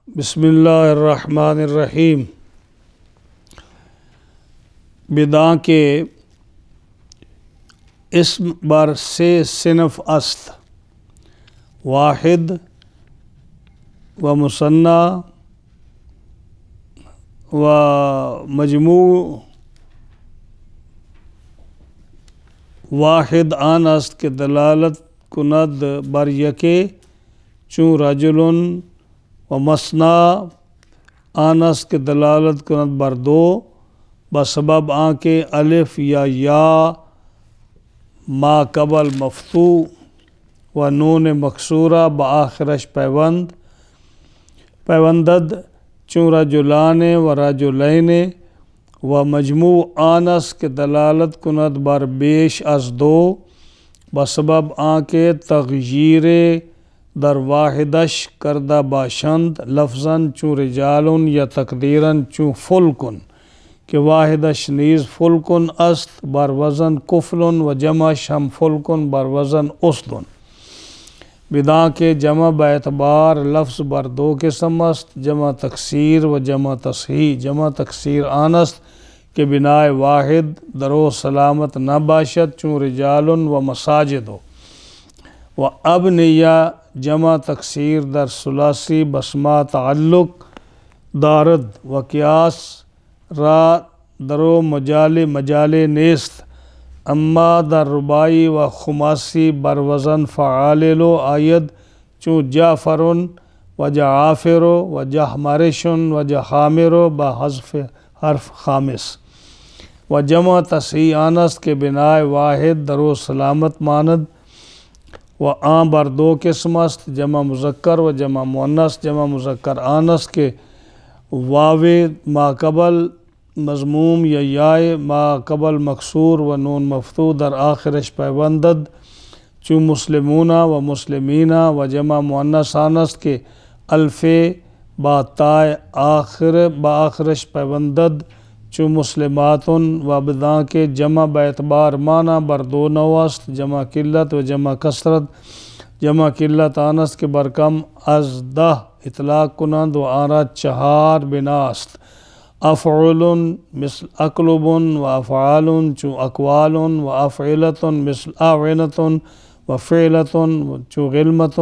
بسم اللہ الرحمن الرحیم۔ بداں کے اسم بر سے صنف است: واحد و مثنی و مجموع۔ واحد آن است کہ دلالت کند بر یکے چون رجل، و مثنی آن است کہ دلالت کند بر دو بسبب آن کے الف یا ما قبل مفتوح و نون مکسورہ بآخرش پیوندد چون رجلان و رجلین، و مجموع آن است کہ دلالت کند بر بیش از دو بسبب آن کے تغییر در واحدش کردہ باشند لفظاً چون رجال یا تقدیراً چون فلکن، کہ واحدش نیز فلکن است بر وزن کفل و جمعش ہم فلکن بر وزن اسدن۔ بداں کے جمع باعتبار لفظ بر دو قسم است: جمع تکسیر و جمع تصحیح۔ جمع تکسیر آن است کہ بنائے واحد درو سلامت نہ باشد چون رجال و مساجد، و ابنیہ جمع تکسیر در ثلاثی بسما تعلق دارد و قیاس را درو مجال نیست، اما در رباعی و خماسی بر وزن فعالل آید چون جعفر و جعافر و جحمرش و جحامر بحذف حرف خامس۔ و جمع تصحیح آن است کہ بنائے واحد درو سلامت ماند، و آن بر دو قسم است: جمع مذکر و جمع مؤنث۔ جمع مذکر آن است کہ واو ما قبل مضموم یا یائے ما قبل مکسور و نون مفتوح در آخرش پیوندد چون مسلمون و مسلمین، و جمع مؤنث آن است کہ الف با تائے آخرش پیوندد چون مسلمات، و بداں کے جمع باعتبار معنی بر دو نوع است: جمع قلت و جمع کثرت۔ جمع قلت آن است کہ بر کم از 10 اطلاق کنند و آن را 4 بنا است: افعل مثل اقلب و افعال چون اقوال، و افعلت مثل اعنت و فعلت چون غلمت،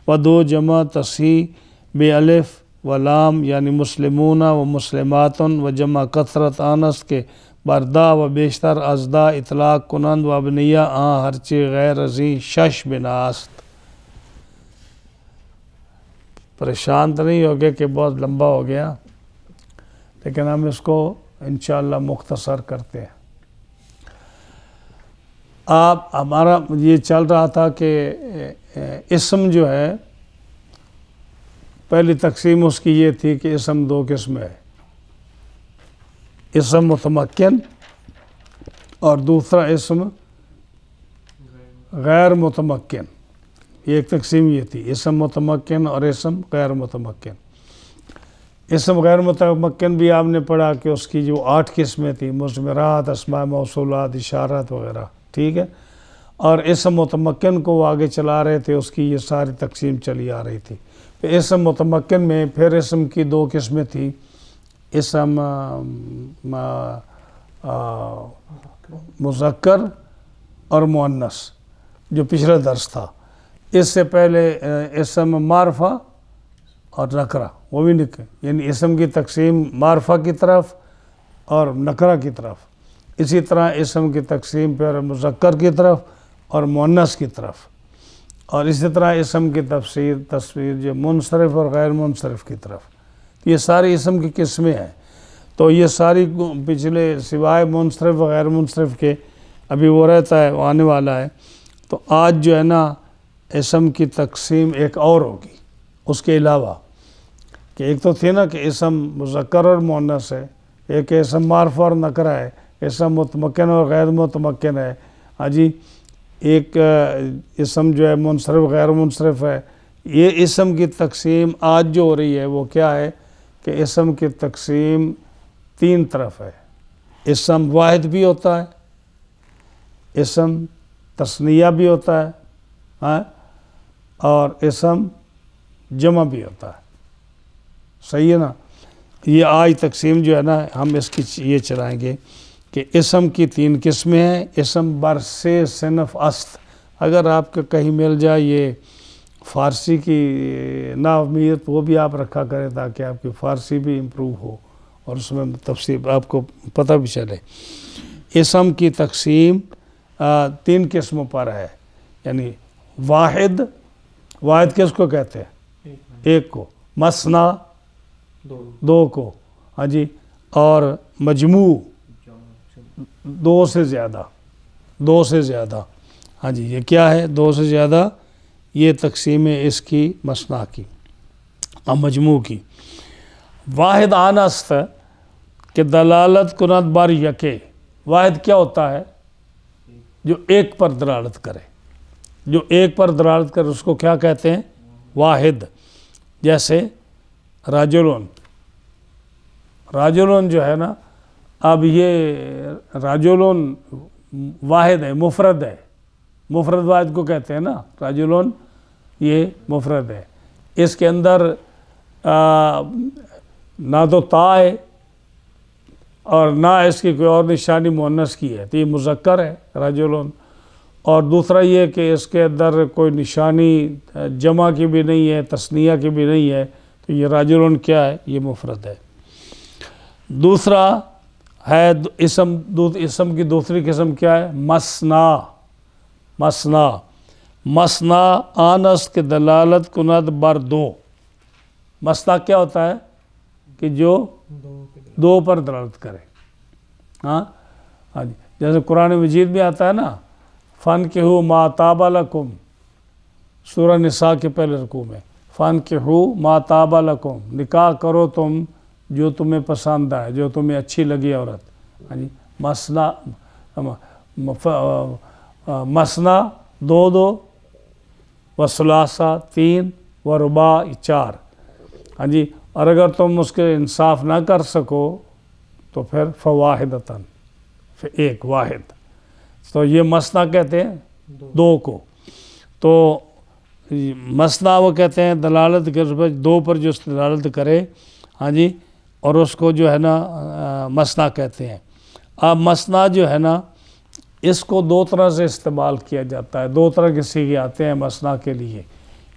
و دو جمع تصحیح بے الف و لام یعنی مسلمون و مسلمات، و جمع کثرت آن است کہ بر دا و بیشتر از دا اطلاق کنند و ابنیہ آن ہرچی غیر ازیں 6 بنا است۔ پریشان تو نہیں ہوگے کہ بہت لمبا ہو گیا، لیکن ہم اس کو انشاءاللہ مختصر کرتے ہیں۔ ہمارا یہ چل رہا تھا کہ اسم جو ہے پہلی تقسیم اس کی یہ تھی کہ اسم 2 قسم ہے: اسم متمکن اور دوسرا اسم غیر متمکن۔ یہ ایک تقسیم یہ تھی: اسم متمکن اور اسم غیر متمکن۔ اسم غیر متمکن بھی آپ نے پڑھا کہ اس کی جو 8 قسمیں تھیں: مضمرات، اسماء موصولات، اشارات وغیرہ، ٹھیک ہے۔ اور اسم متمکن کو وہ آگے چلا رہے تھے، اس کی یہ ساری تقسیم چلی آ رہی تھی۔ اسم متمکن میں پھر اسم کی 2 قسمیں تھیں: اسم مذکر اور مؤنث، جو پچھلا درس تھا۔ اس سے پہلے اسم معرفہ اور نکرہ، وہ بھی یعنی اسم کی تقسیم معرفہ کی طرف اور نکرہ کی طرف، اسی طرح اسم کی تقسیم پھر مذکر کی طرف اور مؤنث کی طرف، اور اسی طرح اسم کی تصویر جو منصرف اور غیر منصرف کی طرف۔ یہ ساری اسم کی قسمیں ہیں، تو یہ ساری پچھلے سوائے منصرف و غیر منصرف کے ابھی وہ رہتا ہے، وہ آنے والا ہے۔ تو آج جو ہے نا اسم کی تقسیم ایک اور ہوگی اس کے علاوہ، کہ ایک تو تھی نا کہ اسم مذکر اور مؤنث ہے، ایک اسم معرفہ اور نکرہ ہے، اسم متمکن اور غیر متمکن ہے، ہاں جی، ایک اسم جو ہے منصرف غیر منصرف ہے۔ یہ اسم کی تقسیم آج جو ہو رہی ہے وہ کیا ہے کہ اسم کی تقسیم 3 طرف ہے: اسم واحد بھی ہوتا ہے، اسم تثنیہ بھی ہوتا ہے، اور اسم جمع بھی ہوتا ہے، صحیح ہے نا۔ یہ آج تقسیم جو ہے نا ہم اس کی یہ چلائیں گے کہ اسم کی 3 قسمیں ہیں، اسم برسے صنف است۔ اگر آپ کو کہیں مل جائے یہ فارسی کی ناامیت وہ بھی آپ رکھا کریں تاکہ آپ کی فارسی بھی امپروو ہو اور اس میں تفصیل آپ کو پتہ بھی چلے۔ اسم کی تقسیم 3 قسموں پر ہے، یعنی واحد کس کو کہتے ہیں؟ ایک کو، مثنا 2 کو، ہاں جی، اور مجموع 2 سے زیادہ، ہاں جی، یہ کیا ہے؟ 2 سے زیادہ، یہ تقسیم ہے اس کی مثنا کی اور مجموع کی۔ واحد آن است کہ دلالت کند بر یکے، واحد کیا ہوتا ہے؟ جو ایک پر دلالت کرے، جو ایک پر دلالت کرے اس کو کیا کہتے ہیں؟ واحد۔ جیسے رجلن جو ہے نا، اب یہ رجلن واحد ہے، مفرد ہے، مفرد واحد کو کہتے ہیں نا، رجلن یہ مفرد ہے، اس کے اندر نہ تو تا ہے اور نہ اس کی کوئی اور نشانی مؤنث کی ہے، تو یہ مذکر ہے رجلن۔ اور دوسرا یہ کہ اس کے اندر کوئی نشانی جمع کی بھی نہیں ہے، تثنیہ کی بھی نہیں ہے، تو یہ رجلن کیا ہے؟ یہ مفرد ہے۔ دوسرا ہے اسم کی دوسری قسم کیا ہے؟ مثنا آن است کہ دلالت کند بر 2۔ مثنا کیا ہوتا ہے؟ کہ جو 2 پر دلالت کرے، ہاں جی، جیسے قرآن مجید میں آتا ہے نا، فَانْكِحُوا مَا طَابَ لَكُمْ، سورہ نساء کے پہلے رکوع میں، فَانْكِحُوا مَا طَابَ لَكُمْ، نکاح کرو تم جو تمہیں پسند آئے، جو تمہیں اچھی لگی عورت، ہاں جی، مثنا 2 و ثلاثہ 3 و رباع 4، ہاں جی، اور اگر تم اس کے انصاف نہ کر سکو تو پھر فواحدتاً، پھر ایک واحد، تو یہ مثنا کہتے ہیں 2 کو۔ تو مثنا وہ کہتے ہیں دلالت 2 پر جو دلالت کرے، ہاں جی، اور اس کو جو ہے نا مثنا کہتے ہیں۔ اب مثنا جو ہے نا اس کو 2 طرح سے استعمال کیا جاتا ہے، 2 طرح کے صیغے آتے ہیں مثنا کے لیے،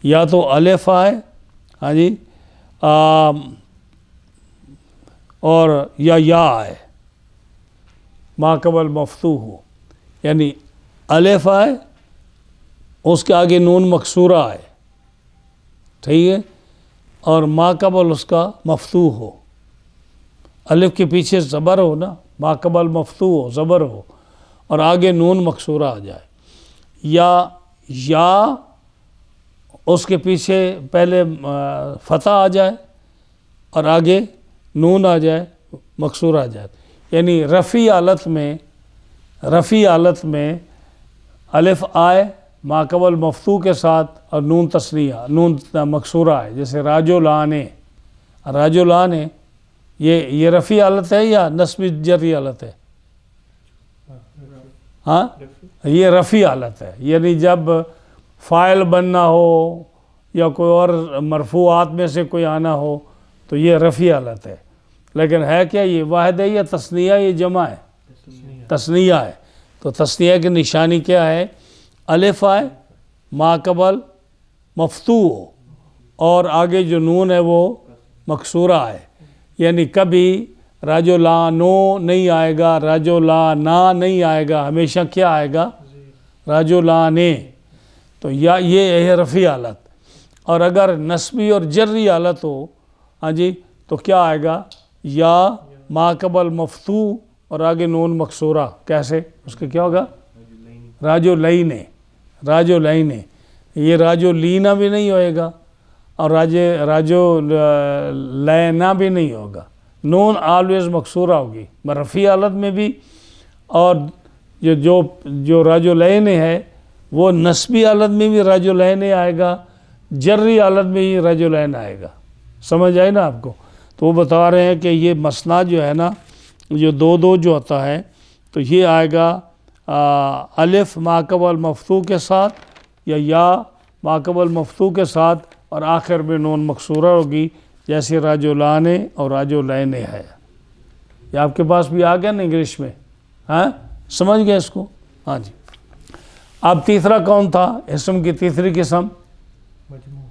یا تو الف آئے، ہاں جی، اور یا آئے، ما قبل مفتوح ہو، یعنی الف آئے اس کے آگے نون مکسورہ آئے، ٹھیک ہے، اور ما قبل اس کا مفتوح ہو، الف کے پیچھے زبر ہو نا، ما قبل مفتوح ہو، زبر ہو، اور آگے نون مکسورہ آ جائے، یا اس کے پیچھے پہلے فتح آ جائے اور آگے نون آ جائے، مکسورہ آ جائے، یعنی رفع حالت میں الف آئے ما قبل مفتوح کے ساتھ اور نون تثنیہ، نون مکسورہ آئے، جیسے راجلان، یہ رفع حالت ہے یا نصبی جری حالت ہے؟ ہاں، یہ رفع حالت ہے، یعنی جب فاعل بننا ہو یا کوئی اور مرفوعات میں سے کوئی آنا ہو تو یہ رفع حالت ہے، لیکن ہے کیا؟ یہ واحد ہے یا تثنیہ؟ یہ جمع ہے، تثنیہ ہے، تو تثنیہ کی نشانی کیا ہے؟ الف آئے ما قبل مفتوح ہو اور آگے جو نون ہے وہ مکسورہ ہے، یعنی کبھی رجلانو نہیں آئے گا، رجلانا نہیں آئے گا، ہمیشہ کیا آئے گا؟ رجلانے، تو یہ ہے رفع حالت۔ اور اگر نصبی اور جری حالت ہو، ہاں جی، تو کیا آئے گا؟ یا ما قبل مفتوح اور آگے نون مکسورہ، کیسے؟ اس کے کیا ہوگا؟ راجلین، یہ راجلینا بھی نہیں ہوئے گا اور راجلینا بھی نہیں ہوگا، نون آلویز مکسورہ ہوگی رفع حالت میں بھی، اور جو راجلین ہے وہ نصبی حالت میں بھی راجلین آئے گا، جری حالت میں ہی رجلین آئے گا، سمجھ آئی نا آپ کو؟ تو وہ بتا رہے ہیں کہ یہ مثنا جو ہے نا، جو 2 جو ہوتا ہے تو یہ آئے گا الف ما قبل مفتوح کے ساتھ یا ما قبل مفتوح کے ساتھ اور آخر میں نون مکسورہ ہوگی، جیسے رجلانے اور رجلین ہے۔ یہ آپ کے پاس بھی آ گیا نا انگلش میں، ہاں سمجھ گئے اس کو؟ ہاں جی۔ اب تیسرا کون تھا؟ اسم کی تیسری قسم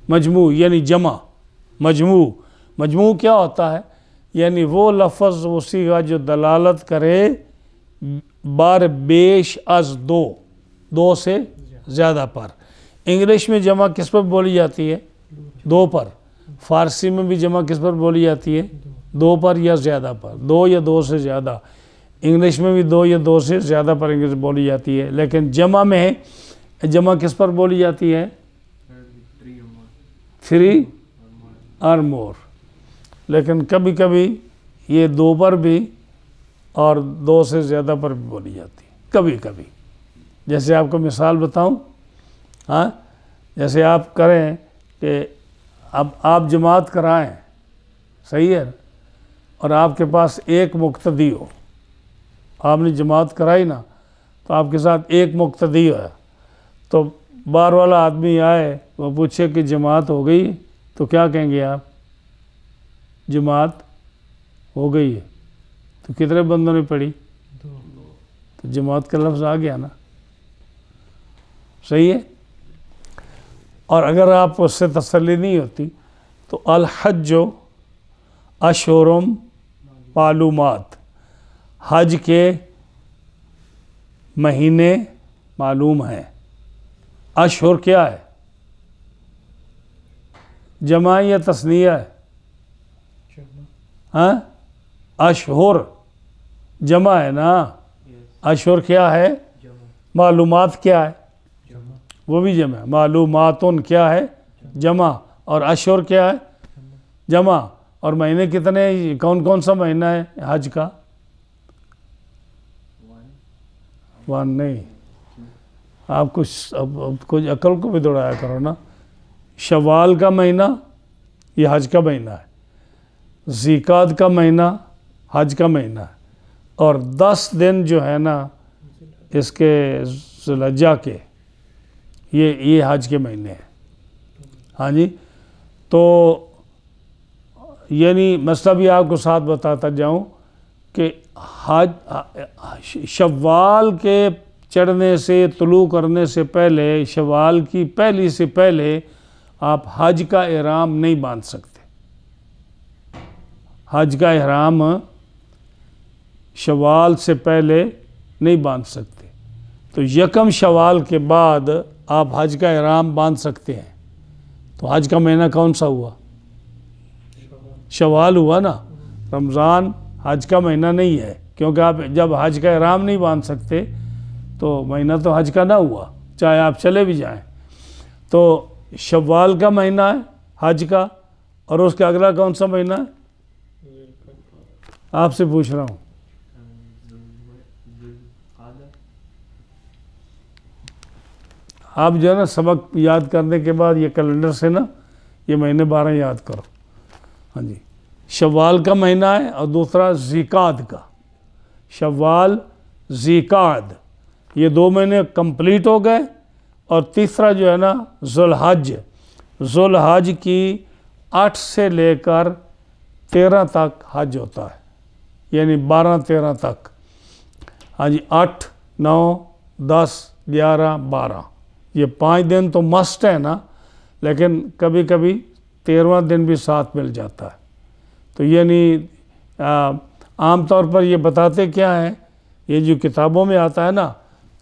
مجموع، یعنی جمع۔ مجموع کیا ہوتا ہے؟ یعنی وہ لفظ وہ صیغہ جو دلالت کرے بار بیش از دو سے زیادہ پر۔ انگلش میں جمع کس پر بولی جاتی ہے؟ دو پر۔ فارسی میں بھی جمع کس پر بولی جاتی ہے؟ دو پر یا زیادہ پر، دو یا دو سے زیادہ۔ انگلش میں بھی دو یا دو سے زیادہ پر انگلش بولی جاتی ہے، لیکن جمع میں جمع کس پر بولی جاتی ہے؟ 3 اور مور۔ لیکن کبھی کبھی یہ دو پر بھی اور دو سے زیادہ پر بھی بولی جاتی ہے کبھی کبھی۔ جیسے آپ کو مثال بتاؤں، ہاں جیسے آپ کریں کہ اب آپ جماعت کرائیں، صحیح ہے، اور آپ کے پاس ایک مقتدی ہو، آپ نے جماعت کرائی نا، تو آپ کے ساتھ ایک مقتدی ہے، تو باہر والا آدمی آئے وہ پوچھے کہ جماعت ہو گئی، تو کیا کہیں گے آپ؟ جماعت ہو گئی ہے۔ تو کتنے بندوں نے پڑھی؟ تو جماعت کا لفظ آ گیا نا، صحیح ہے۔ اور اگر آپ اس سے تسلی نہیں ہوتی تو الحج اشہرم معلومات، حج کے مہینے معلوم ہیں۔ اشہر کیا ہے؟ جمع یا تثنیہ ہے؟ ہاں اشہر جمع ہے نا، اشہر کیا ہے؟ معلومات کیا ہے؟ وہ بھی جمع ہے۔ معلوماتن کیا ہے؟ جمع۔ اور اشہر کیا ہے؟ جمع۔ اور مہینے کتنے؟ کون سا مہینہ ہے حج کا؟ 1 نہیں، آپ کچھ عقل کو بھی دوڑایا کرو نا۔ شوال کا مہینہ یہ حج کا مہینہ ہے، ذیقعد کا مہینہ حج کا مہینہ ہے، اور 10 دن جو ہے نا اس کے ذی الحجہ کے، یہ حج کے مہینے ہیں۔ ہاں جی، تو یعنی مسئلہ بھی آپ کو ساتھ بتاتا جاؤں کہ شوال کے چڑھنے سے، طلوع کرنے سے پہلے، شوال کی پہلی سے پہلے آپ حج کا احرام نہیں باندھ سکتے۔ حج کا احرام شوال سے پہلے نہیں باندھ سکتے، تو 1 شوال کے بعد آپ حج کا احرام باندھ سکتے ہیں۔ تو حج کا مہینہ کون سا ہوا؟ شوال ہوا نا۔ رمضان حج کا مہینہ نہیں ہے، کیونکہ آپ جب حج کا احرام نہیں باندھ سکتے تو مہینہ تو حج کا نہ ہوا، چاہے آپ چلے بھی جائیں۔ تو شوال کا مہینہ ہے حج کا، اور اس کا اگلا کون سا مہینہ ہے؟ آپ سے پوچھ رہا ہوں۔ آپ جو ہے نا سبق یاد کرنے کے بعد یہ کیلنڈر سے نا یہ مہینے 12 یاد کرو۔ ہاں جی، شوال کا مہینہ ہے اور دوسرا ذیقعد کا۔ شوال ذیقعد یہ 2 مہینے کمپلیٹ ہو گئے، اور تیسرا جو ہے نا ذو الحج کی 8 سے لے کر 13 تک حج ہوتا ہے، یعنی 12-13 تک۔ ہاں جی، 8 9 10 11 12 یہ 5 دن تو مسٹ ہے نا، لیکن کبھی کبھی 13واں دن بھی ساتھ مل جاتا ہے۔ تو یعنی عام طور پر یہ بتاتے کیا ہیں، یہ جو کتابوں میں آتا ہے نا،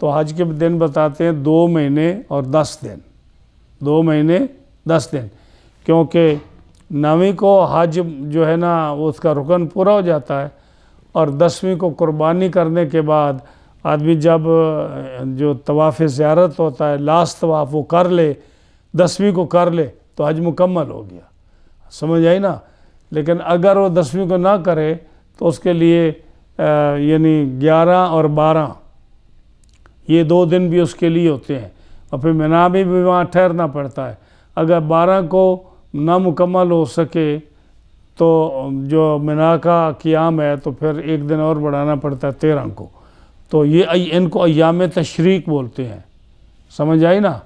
تو حج کے دن بتاتے ہیں 2 مہینے اور 10 دن، 2 مہینے 10 دن، کیونکہ 9ویں کو حج جو ہے نا اس کا رکن پورا ہو جاتا ہے، اور 10ویں کو قربانی کرنے کے بعد آدمی جب جو طواف زیارت ہوتا ہے لاسٹ طواف وہ کر لے، 10ویں کو کر لے تو حج مکمل ہو گیا۔ سمجھ آئی نا؟ لیکن اگر وہ 10ویں کو نہ کرے تو اس کے لیے یعنی 11 اور 12 یہ 2 دن بھی اس کے لیے ہوتے ہیں، اور پھر مینا میں بھی وہاں ٹھہرنا پڑتا ہے۔ اگر 12 کو نہ مکمل ہو سکے تو جو مینا کا قیام ہے تو پھر 1 دن اور بڑھانا پڑتا ہے 13 کو۔ تو یہ ان کو ایام تشریق بولتے ہیں، سمجھ آئی نا؟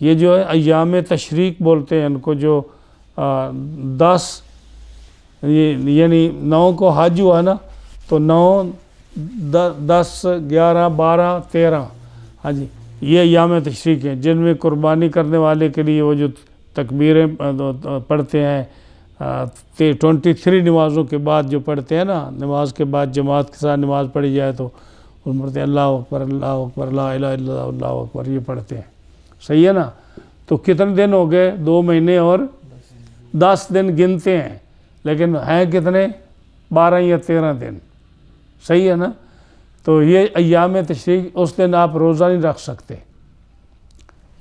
یہ جو ہے ایام تشریق بولتے ہیں ان کو، جو 10 یعنی 9 کو حج ہوا نا، تو 9 10 11 12 13 ہاں جی، یہ ایام تشریق ہیں جن میں قربانی کرنے والے کے لیے وہ جو تکبیریں پڑھتے ہیں 23 نمازوں کے بعد جو پڑھتے ہیں نا، نماز کے بعد جماعت کے ساتھ نماز پڑھی جائے تو ان پڑھتے ہیں اللہ اکبر اللہ اکبر لا الہ الا اللہ اللہ اکبر، یہ پڑھتے ہیں، صحیح ہے نا؟ تو کتنے دن ہو گئے؟ 2 مہینے اور 10 دن گنتے ہیں، لیکن ہیں کتنے؟ 12 یا 13 دن، صحیح ہے نا؟ تو یہ ایام تشریق، اس دن آپ روزہ نہیں رکھ سکتے،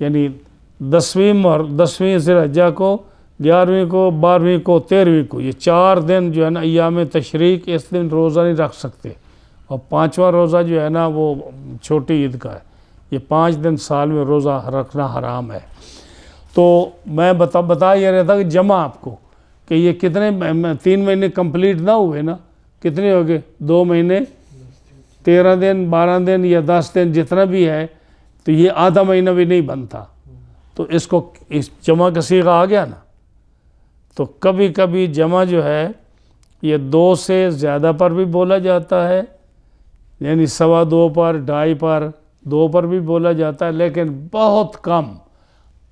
یعنی 10ویں ذی الحجہ کو، 11ویں کو، 12ویں کو، 13ویں کو، یہ 4 دن جو ہے نا ایام تشریق، اس دن روزہ نہیں رکھ سکتے۔ اور 5واں روزہ جو ہے نا وہ چھوٹی عید کا ہے، یہ 5 دن سال میں روزہ رکھنا حرام ہے۔ تو میں بتا یہ رہا تھا کہ جمع آپ کو کہ یہ کتنے 3 مہینے کمپلیٹ نہ ہوئے نا، کتنے ہو گئے؟ 2 مہینے 13 دن 12 دن یا 10 دن جتنا بھی ہے، تو یہ آدھا مہینہ بھی نہیں بنتا، تو اس کو اس جمع کا صیغہ آ گیا نا۔ تو کبھی کبھی جمع جو ہے یہ 2 سے زیادہ پر بھی بولا جاتا ہے، یعنی 2.25 پر، 2.5 پر، 2 پر بھی بولا جاتا ہے، لیکن بہت کم۔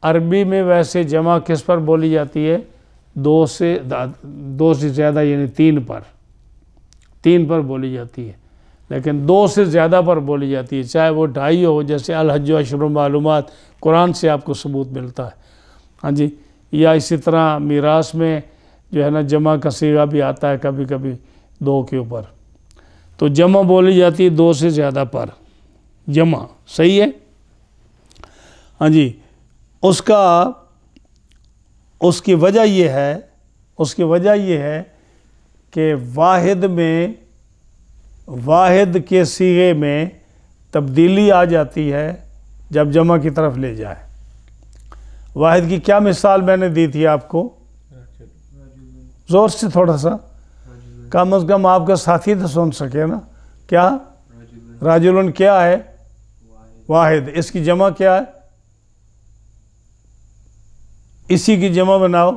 عربی میں ویسے جمع کس پر بولی جاتی ہے؟ 2 سے زیادہ، یعنی 3 پر بولی جاتی ہے، لیکن 2 سے زیادہ پر بولی جاتی ہے، چاہے وہ 2.5 ہو، جیسے الحج اشہر معلومات قرآن سے آپ کو ثبوت ملتا ہے، ہاں جی۔ یا اسی طرح میراث میں جو ہے نا جمع کا صیغہ بھی آتا ہے کبھی کبھی 2 کے اوپر، تو جمع بولی جاتی ہے 2 سے زیادہ پر، جمع، صحیح ہے؟ ہاں جی۔ اس کی وجہ یہ ہے کہ واحد کے صیغے میں تبدیلی آ جاتی ہے جب جمع کی طرف لے جائے۔ واحد کی کیا مثال میں نے دی تھی آپ کو؟ زور سے تھوڑا سا، کم از کم آپ کا ساتھی تو سن سکے نا۔ کیا؟ راجلن کیا ہے؟ واحد۔ اس کی جمع کیا ہے؟ اسی کی جمع بناؤ۔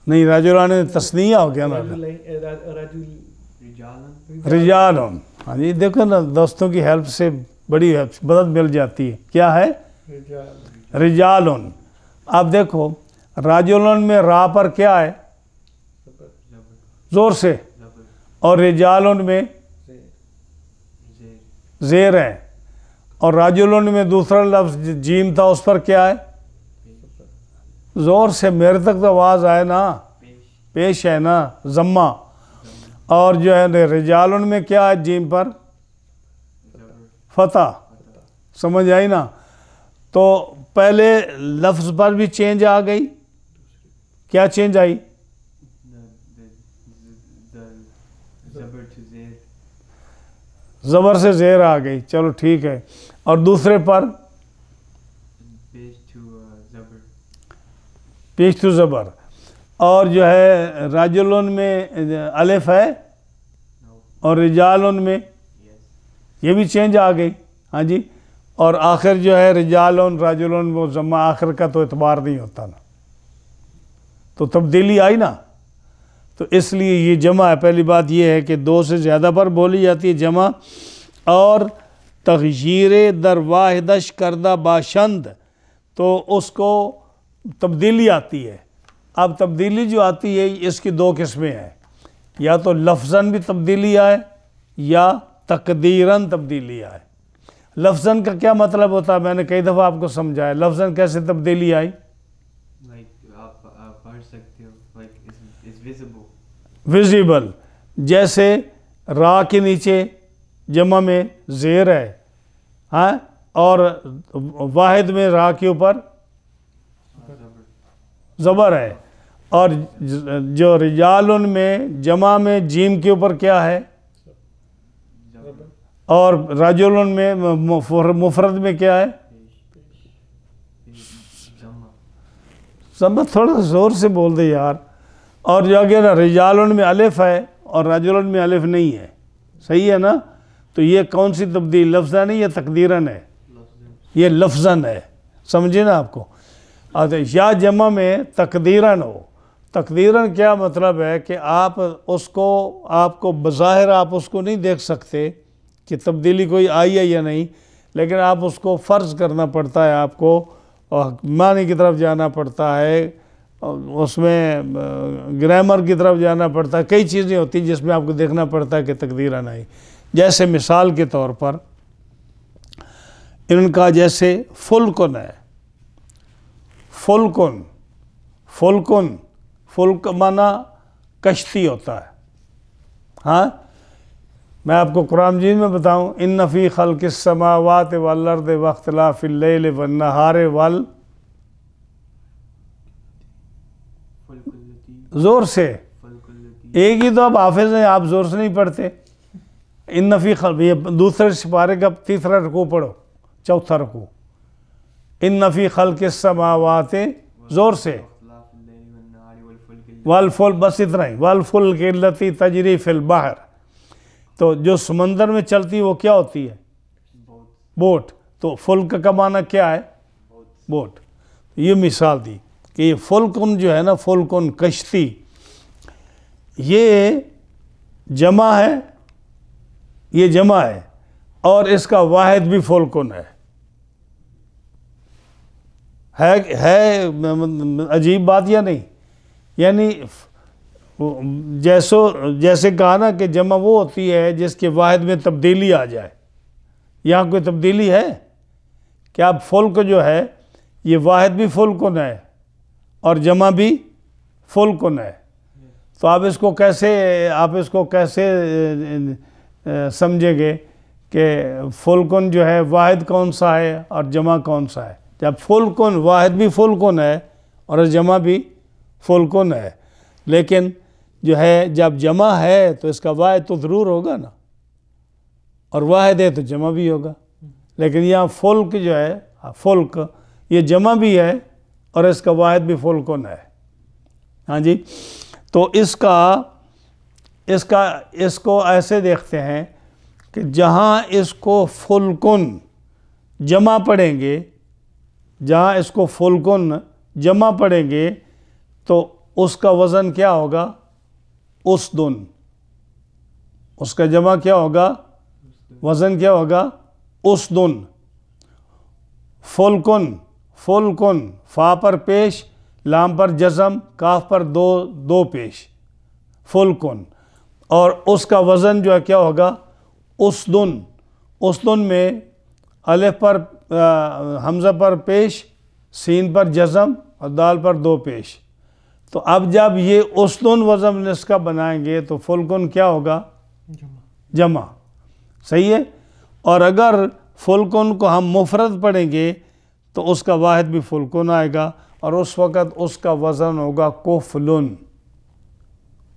نہیں، رجلان تثنیہ ہو گیا نا، رجالن۔ ہاں جی، دیکھو نا، دوستوں کی ہیلپ سے بڑی مدد مل جاتی ہے۔ کیا ہے؟ رجالن۔ اب دیکھو راجلن میں را پر کیا ہے؟ زور سے۔ اور رجالن میں زیر ہے، اور راجلن میں دوسرا لفظ جیم تھا، اس پر کیا ہے؟ زور سے، میرے تک تو آواز آئے نا، پیش ہے نا، ضمہ۔ اور جو ہے رجالن میں کیا ہے جیم پر؟ فتح۔ سمجھ آئی نا؟ تو پہلے لفظ پر بھی چینج آ گئی۔ کیا چینج آئی؟ زبر سے زیر آ گئی، چلو ٹھیک ہے۔ اور دوسرے پر پیش تو زبر۔ اور جو ہے راجلن میں الف ہے، اور رجالن میں یہ بھی چینج آ گئی، ہاں جی۔ اور آخر جو ہے رجالن راجلن، وہ ضمہ آخر کا تو اعتبار نہیں ہوتا نا، تو تبدیلی آئی نا۔ تو اس لیے یہ جمع ہے۔ پہلی بات یہ ہے کہ 2 سے زیادہ پر بولی جاتی ہے جمع، اور تغییر در واحدش کردہ باشند، تو اس کو تبدیلی آتی ہے۔ اب تبدیلی جو آتی ہے اس کی 2 قسمیں ہیں، یا تو لفظاً بھی تبدیلی آئے یا تقدیراً تبدیلی آئے۔ لفظاً کا کیا مطلب ہوتا ہے؟ میں نے کئی دفعہ آپ کو سمجھایا لفظاً کیسے تبدیلی آئی۔ ویزیبل، جیسے را کے نیچے جمع میں زیر ہے، ہاں، اور واحد میں را کے اوپر زبر ہے، اور جو رجالن میں جمع میں جیم کے اوپر کیا ہے؟ اور رجلن میں مفرد میں کیا ہے؟ سمجھ، تھوڑا زور سے بول دے یار۔ اور جو اگر رجالن میں الف ہے اور رجلن میں الف نہیں ہے، صحیح ہے نا؟ تو یہ کون سی تبدیلی؟ لفظاً نہیں، یہ تقدیراً ہے، یہ لفظاً ہے، سمجھے نا آپ کو؟ یا جمع میں تقدیراً ہو۔ تقدیراً کیا مطلب ہے کہ آپ کو بظاہر آپ اس کو نہیں دیکھ سکتے کہ تبدیلی کوئی آئی ہے یا نہیں، لیکن آپ اس کو فرض کرنا پڑتا ہے، آپ کو معنی کی طرف جانا پڑتا ہے، اس میں گرامر کی طرف جانا پڑتا ہے، کئی چیزیں ہوتی ہیں جس میں آپ کو دیکھنا پڑتا ہے کہ تقدیراً آئی۔ جیسے مثال کے طور پر ان کا جیسے فلکن ہے، فلکن، فلکن، فلک معنی کشتی ہوتا ہے۔ ہاں میں آپ کو قرآن مجید میں بتاؤں، ان فی خلق السماوات والارض واختلاف اللیل والنہار زور سے ایک ہی تو آپ حافظ ہیں، آپ زور سے نہیں پڑھتے۔ ان فی خلق، یہ دوسرے سپارے کا تیسرا رکوع پڑھو، چوتھا رکوع، ان فی خلق السماوات، زور سے، والفلک، بس اتنا ہی، والفلک التی تجری فی البحر، تو جو سمندر میں چلتی وہ کیا ہوتی ہے؟ بوٹ۔ تو فلک کا معنی کیا ہے؟ بوٹ۔ یہ مثال دی کہ یہ فلکن جو ہے نا، فلکن کشتی، یہ جمع ہے، یہ جمع ہے، اور اس کا واحد بھی فلکن ہے۔ عجیب بات یا نہیں؟ یعنی جیسے کہا نا کہ جمع وہ ہوتی ہے جس کے واحد میں تبدیلی آ جائے۔ یہاں کوئی تبدیلی ہے کہ اب فلک جو ہے یہ واحد بھی فلکن ہے اور جمع بھی فلکن ہے، تو آپ اس کو کیسے سمجھیں گے کہ فلکن جو ہے واحد کون سا ہے اور جمع کون سا ہے؟ جب فلکن، واحد بھی فلکن ہے اور جمع بھی فلکن ہے، لیکن جو ہے جب جمع ہے تو اس کا واحد تو ضرور ہوگا نا، اور واحد ہے تو جمع بھی ہوگا، لیکن یہاں فلک جو ہے، فلک یہ جمع بھی ہے اور اس کا واحد بھی فلکن ہے۔ ہاں جی، تو اس کو ایسے دیکھتے ہیں کہ جہاں اس کو فلکن جمع پڑھیں گے، جہاں اس کو فلکن جمع پڑھیں گے تو اس کا وزن کیا ہوگا؟ اسدن۔ اس کا جمع کیا ہوگا؟ وزن کیا ہوگا؟ اسدن۔ فلکن، فلکن، فا پر پیش، لام پر جزم، کاف پر دو پیش، فلکن، اور اس کا وزن جو ہے کیا ہوگا؟ اسدن۔ اسدن میں الف پر حمزہ پر پیش، سین پر جزم اور دال پر دو پیش، تو اب جب یہ اسدن وزن اس کا بنائیں گے تو فلکن کیا ہوگا؟ جمع۔ صحیح ہے؟ اور اگر فلکن کو ہم مفرد پڑھیں گے تو اس کا واحد بھی فلکن آئے گا، اور اس وقت اس کا وزن ہوگا کفلن۔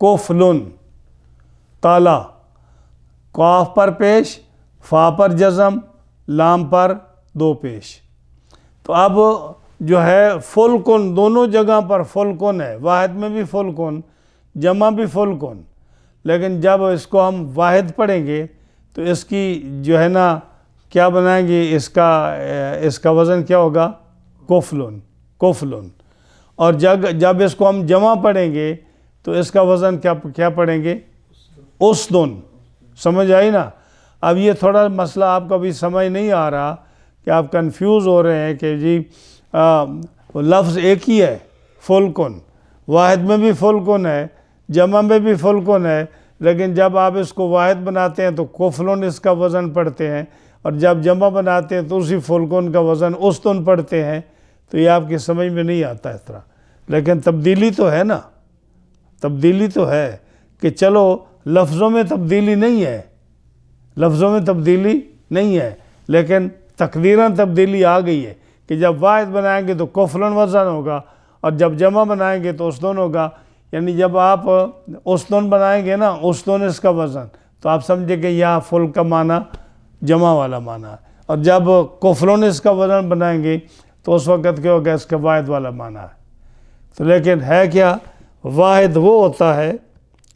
کفلن، تالا، قاف پر پیش، فا پر جزم، لام پر دو پیش، تو اب جو ہے فلکن دونوں جگہ پر فلکن ہے، واحد میں بھی فلکن، جمع بھی فلکن، لیکن جب اس کو ہم واحد پڑھیں گے تو اس کی جو ہے نا کیا بنائیں گے؟ اس کا وزن کیا ہوگا؟ کفلن، کفلن، اور جب اس کو ہم جمع پڑھیں گے تو اس کا وزن کیا پڑھیں گے؟ اسدن۔ سمجھ آئی نا؟ اب یہ تھوڑا مسئلہ آپ کو بھی سمجھ نہیں آ رہا کہ آپ کنفیوز ہو رہے ہیں کہ جی لفظ ایک ہی ہے، فلکن، واحد میں بھی فلکن ہے، جمع میں بھی فلکن ہے، لیکن جب آپ اس کو واحد بناتے ہیں تو کفلن اس کا وزن پڑھتے ہیں، اور جب جمع بناتے ہیں تو اسی فلکن کا وزن اسدن پڑھتے ہیں، تو یہ آپ کی سمجھ میں نہیں آتا اس طرح، لیکن تبدیلی تو ہے نا، تبدیلی تو ہے کہ چلو لفظوں میں تبدیلی نہیں ہے، لفظوں میں تبدیلی نہیں ہے، لیکن تقدیراً تبدیلی آ گئی ہے کہ جب واحد بنائیں گے تو کفلن وزن ہوگا، اور جب جمع بنائیں گے تو اسدن ہوگا، یعنی جب آپ اسدن بنائیں گے نا، اسدن اس کا وزن، تو آپ سمجھے کہ یہاں فلک کا معنی جمع والا معنی ہے، اور جب کفلن اس کا وزن بنائیں گے تو اس وقت کیا ہوگا؟ اس کا واحد والا معنی ہے۔ تو لیکن ہے کیا؟ واحد وہ ہوتا ہے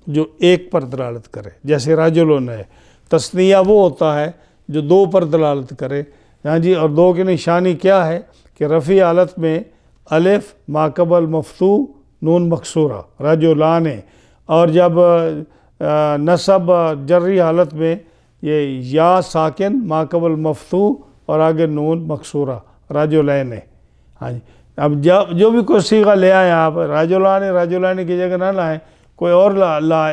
جو ایک پر دلالت کرے، جیسے رجلن ہے تثنیہ وہ ہوتا ہے جو دو پر دلالت کرے. ہاں جی. اور دو کی نشانی کیا ہے کہ رفیع حالت میں الف ماقبل مفتوح نون مکسورہ رجلان، اور جب نصب جری حالت میں یہ یا ساکن ماقبل مفتوح اور آگے نون مکسورہ رجلین. ہاں جی. اب جو بھی کوئی صیغہ لے آئیں آپ، رجلان کی جگہ نہ لائیں، کوئی اور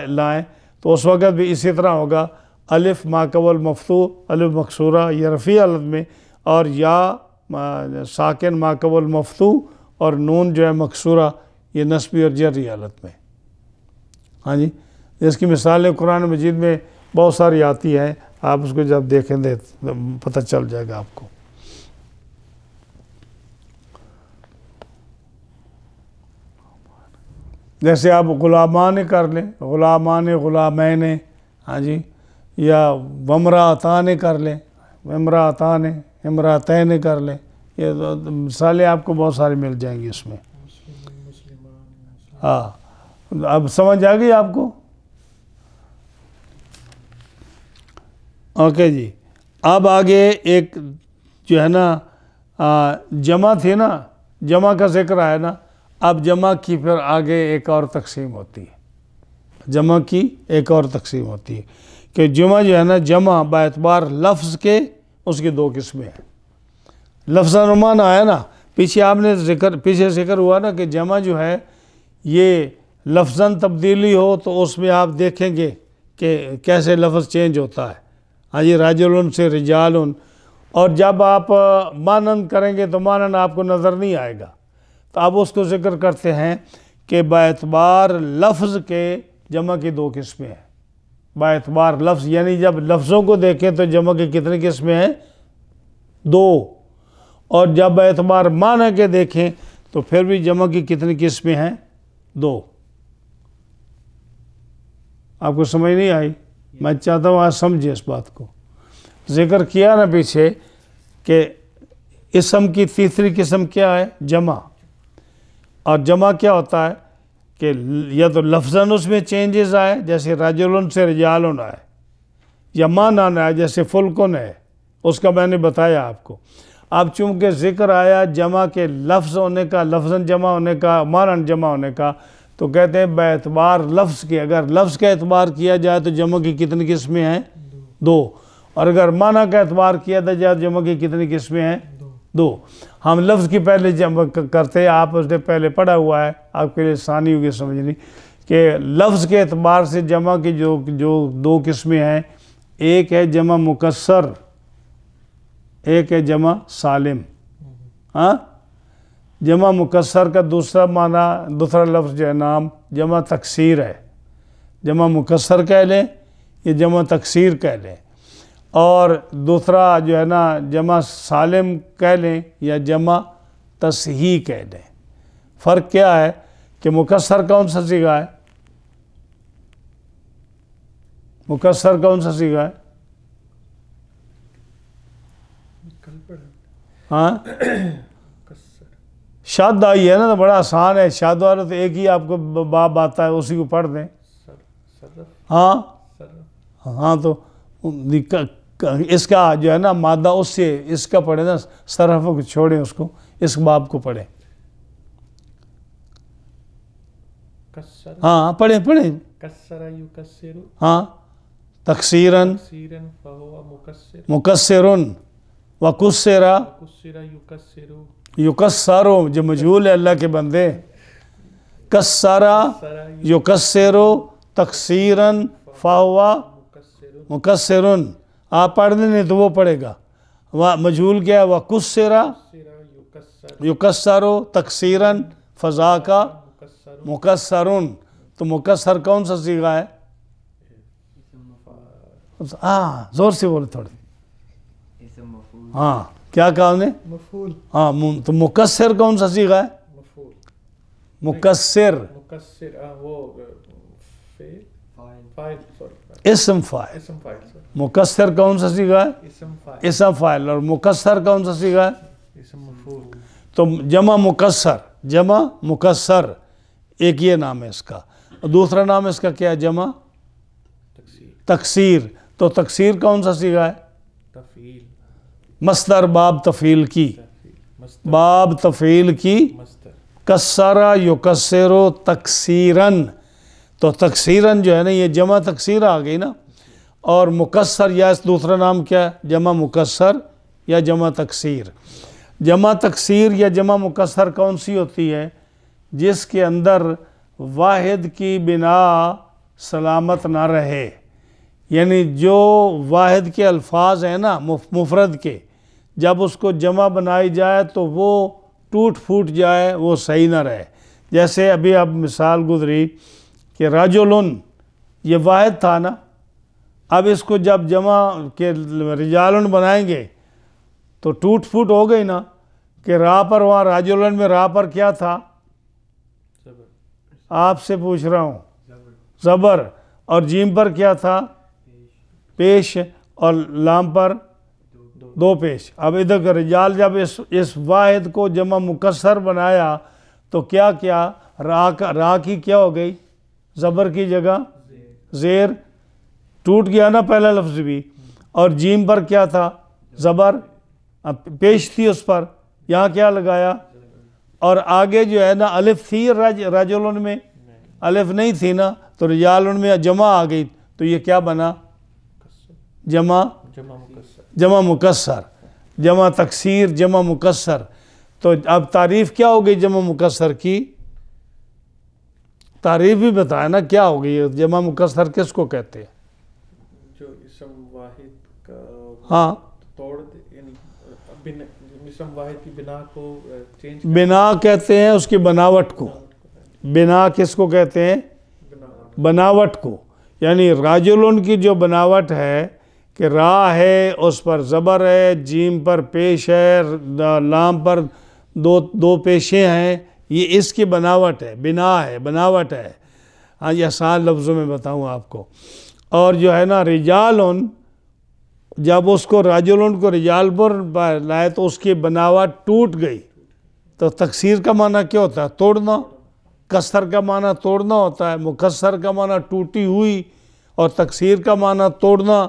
لائیں، تو اس وقت بھی اسی طرح ہوگا. الف ماقبل مفتوح الف مکسورہ یہ رفیع حالت میں، اور یا ساکن ماقبل مفتوح اور نون جو ہے مکسورہ یہ نصبی اور جری حالت میں. ہاں جی. اس کی مثالیں قرآن مجید میں بہت ساری آتی ہیں، آپ اس کو جب دیکھیں گے پتہ چل جائے گا آپ کو. جیسے آپ غلامان کر لیں، غلامان غلامین. ہاں جی. یا ومراتان کر لیں، ومراتان امراتین کر لیں. یہ مثالیں آپ کو بہت ساری مل جائیں گی اس میں. ہاں. اب سمجھ آ گئی آپ کو؟ اوکے جی. اب آگے ایک جو ہے نا جمع تھی نا، جمع کا ذکر آیا نا. اب جمع کی پھر آگے ایک اور تقسیم ہوتی ہے. جمع کی ایک اور تقسیم ہوتی ہے کہ جمع جو ہے نا، جمع با اعتبار لفظ کے اس کی دو قسمیں ہیں. لفظ نمان آیا نا، پیچھے ذکر ہوا نا کہ جمع جو ہے یہ لفظاً تبدیلی ہو تو اس میں آپ دیکھیں گے کہ کیسے لفظ چینج ہوتا ہے. ہاں جی. رجلن سے رجالن. اور جب آپ مانن کریں گے تو مانن آپ کو نظر نہیں آئے گا، تو آپ اس کو ذکر کرتے ہیں کہ با اعتبار لفظ کے جمع کی دو قسمیں ہیں. با اعتبار لفظ یعنی جب لفظوں کو دیکھیں تو جمع کی کتنی قسمیں ہیں؟ دو. اور جب با اعتبار معنی کے دیکھیں تو پھر بھی جمع کی کتنی قسمیں ہیں؟ دو. آپ کو سمجھ نہیں آئی؟ میں چاہتا ہوں آج سمجھے اس بات کو. ذکر کیا نا پیچھے کہ اسم کی تیسری قسم کیا ہے؟ جمع. اور جمع کیا ہوتا ہے کہ یا تو لفظاً اس میں چینجز آئے جیسے رجلن سے رجالن آئے، یا معنی آئے جیسے فلکن ہے، اس کا میں نے بتایا آپ کو. اب چونکہ ذکر آیا جمع کے لفظ ہونے کا، لفظاً جمع ہونے کا، معنی جمع ہونے کا، تو کہتے ہیں با اعتبار لفظ کے اگر لفظ کا اعتبار کیا جائے تو جمع کی کتنی قسمیں ہیں؟ دو. اور اگر معنی کا اعتبار کیا جائے جمع کی کتنی قسمیں ہیں؟ دو. ہم لفظ کی پہلے جمع کرتے ہیں، آپ اس نے پہلے پڑھا ہوا ہے، آپ کے لیے آسانی ہوگی سمجھنی کہ لفظ کے اعتبار سے جمع کی جو دو قسمیں ہیں، ایک ہے جمع مکسر، ایک ہے جمع سالم. ہاں. جمع مکسر کا دوسرا معنی، دوسرا لفظ جو ہے نام جمع تکسیر ہے. جمع مکسر کہہ لیں یا جمع تکسیر کہہ لیں. اور دوسرا جو ہے نا جمع سالم کہہ لیں یا جمع تصحیح کہہ لیں. فرق کیا ہے کہ مکسر کون سا صیغہ ہے؟ مکسر کون سا صیغہ ہے؟ ہاں. شاد آئی ہے نا، تو بڑا آسان ہے. شاد والا تو ایک ہی آپ کو باب آتا ہے، اسی کو پڑھ دیں. ہاں. ہاں. تو اس کا جو ہے نا مادہ اس سے اس کا پڑھیں نا، صرف کو چھوڑیں، اس کو اس باب کو پڑھیں. ہاں پڑھیں. ہاں. تکسیرن مکسرن وکسرا یکسرو، جو مجہول ہے اللہ کے بندے. کسرا یکسرو تکسیرن فہو مکسرن. آپ پڑھ دیں نہیں تو وہ پڑھے گا. مجہول کیا ہے؟ وکسرا یکسرو تکسیرن فذاک مکسرن. تو مکسر کون سا صیغہ ہے؟ ہاں زور سے بولے تھوڑے. ہاں کیا کہا انہیں؟ مفعول. ہاں. تو مکسر کون سا صیغہ ہے؟ مکسر اسم فاعل. مکسر کون سا صیغہ ہے؟ اسم فاعل. اور مکسر کون سا صیغہ ہے؟ تو جمع مکسر ایک یہ نام ہے اس کا. اور دوسرا نام اس کا کیا ہے؟ جمع تکسیر. تو تکسیر کون سا صیغہ ہے؟ تفعیل، مصدر باب تفعیل کی، مصدر، باب تفعیل کی، مصدر، کسرا یکسرو تکسیرن، تو تکسیرن جو ہے نا یہ جمع تکسیر آ گئی نا، اور مکسر یا اس دوسرا نام کیا ہے؟ جمع مکسر یا جمع تکسیر۔ جمع تکسیر یا جمع مکسر کون سی ہوتی ہے؟ جس کے اندر واحد کی بنا سلامت نہ رہے، یعنی جو واحد کے الفاظ ہیں نا مفرد کے، جب اس کو جمع بنائی جائے تو وہ ٹوٹ پھوٹ جائے، وہ صحیح نہ رہے۔ جیسے ابھی اب مثال گزری کہ رجلن، یہ واحد تھا نا، اب اس کو جب جمع کے رجالن بنائیں گے تو ٹوٹ پھوٹ ہو گئی نا، کہ را پر وہاں رجلن میں را پر کیا تھا؟ آپ سے پوچھ رہا ہوں، زبر، اور جیم پر کیا تھا؟ پیش، اور لام پر دو پیش۔ اب ادھر کا رجال جب اس واحد کو جمع مکسر بنایا تو کیا کیا؟ را کی کیا ہو گئی؟ زبر کی جگہ زیر، ٹوٹ گیا نا پہلا لفظ بھی، اور جیم پر کیا تھا؟ زبر، پیش تھی اس پر، یہاں کیا لگایا؟ اور آگے جو ہے نا الف تھی رجلن میں؟ الف نہیں تھی نا، تو رجالن میں جمع آ گئی، تو یہ کیا بنا؟ جمع مکسر، جمع تکسیر، جمع مکسر۔ تو اب تعریف کیا ہو گئی جمع مکسر کی؟ تعریف بھی بتایا نا کیا ہو گئی؟ جمع مکسر کس کو کہتے ہیں؟ جو اسم واحد کا ہاں، توڑ، یعنی اسم واحد کی بنا کو چینج، بنا کہتے ہیں اس کی بناوٹ کو۔ بنا کس کو کہتے ہیں؟ بناوٹ کو، یعنی راجلن کی جو بناوٹ ہے کہ را ہے، اس پر زبر ہے، جیم پر پیش ہے، لام پر دو پیشیں ہیں، یہ اس کی بناوٹ ہے، بنا ہے، بناوٹ ہے۔ ہاں یہ آسان لفظوں میں بتاؤں آپ کو۔ اور جو ہے نا رجالن، جب اس کو رجلن کو رجال پر لائے تو اس کی بناوٹ ٹوٹ گئی، تو تکسیر کا معنی کیا ہوتا ہے؟ توڑنا۔ کسر کا معنی توڑنا ہوتا ہے، مکسر کا معنی ٹوٹی ہوئی، اور تکسیر کا معنی توڑنا۔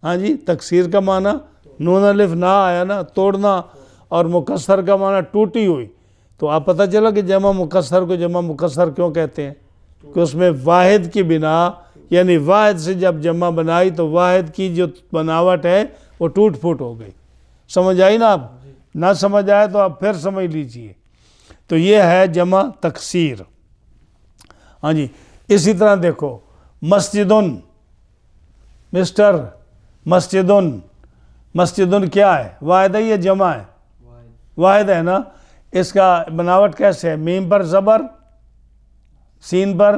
ہاں جی، تکسیر کا معنی نون الف نہ آیا نا، توڑنا، اور مکسر کا معنی ٹوٹی ہوئی۔ تو آپ پتہ چلا کہ جمع مکسر کو جمع مکسر کیوں کہتے ہیں؟ کہ اس میں واحد کی بنا، یعنی واحد سے جب جمع بنائی تو واحد کی جو بناوٹ ہے وہ ٹوٹ پھوٹ ہو گئی۔ سمجھ آئی نا؟ آپ نہ سمجھ آئے تو آپ پھر سمجھ لیجئے۔ تو یہ ہے جمع تکسیر۔ ہاں جی، اسی طرح دیکھو مسجدن، مسٹر، مسجدن، مسجدن کیا ہے؟ واحد ہے یا جمع ہے؟ واحد ہے نا۔ اس کا بناوٹ کیسے ہے؟ میم پر زبر، سین پر،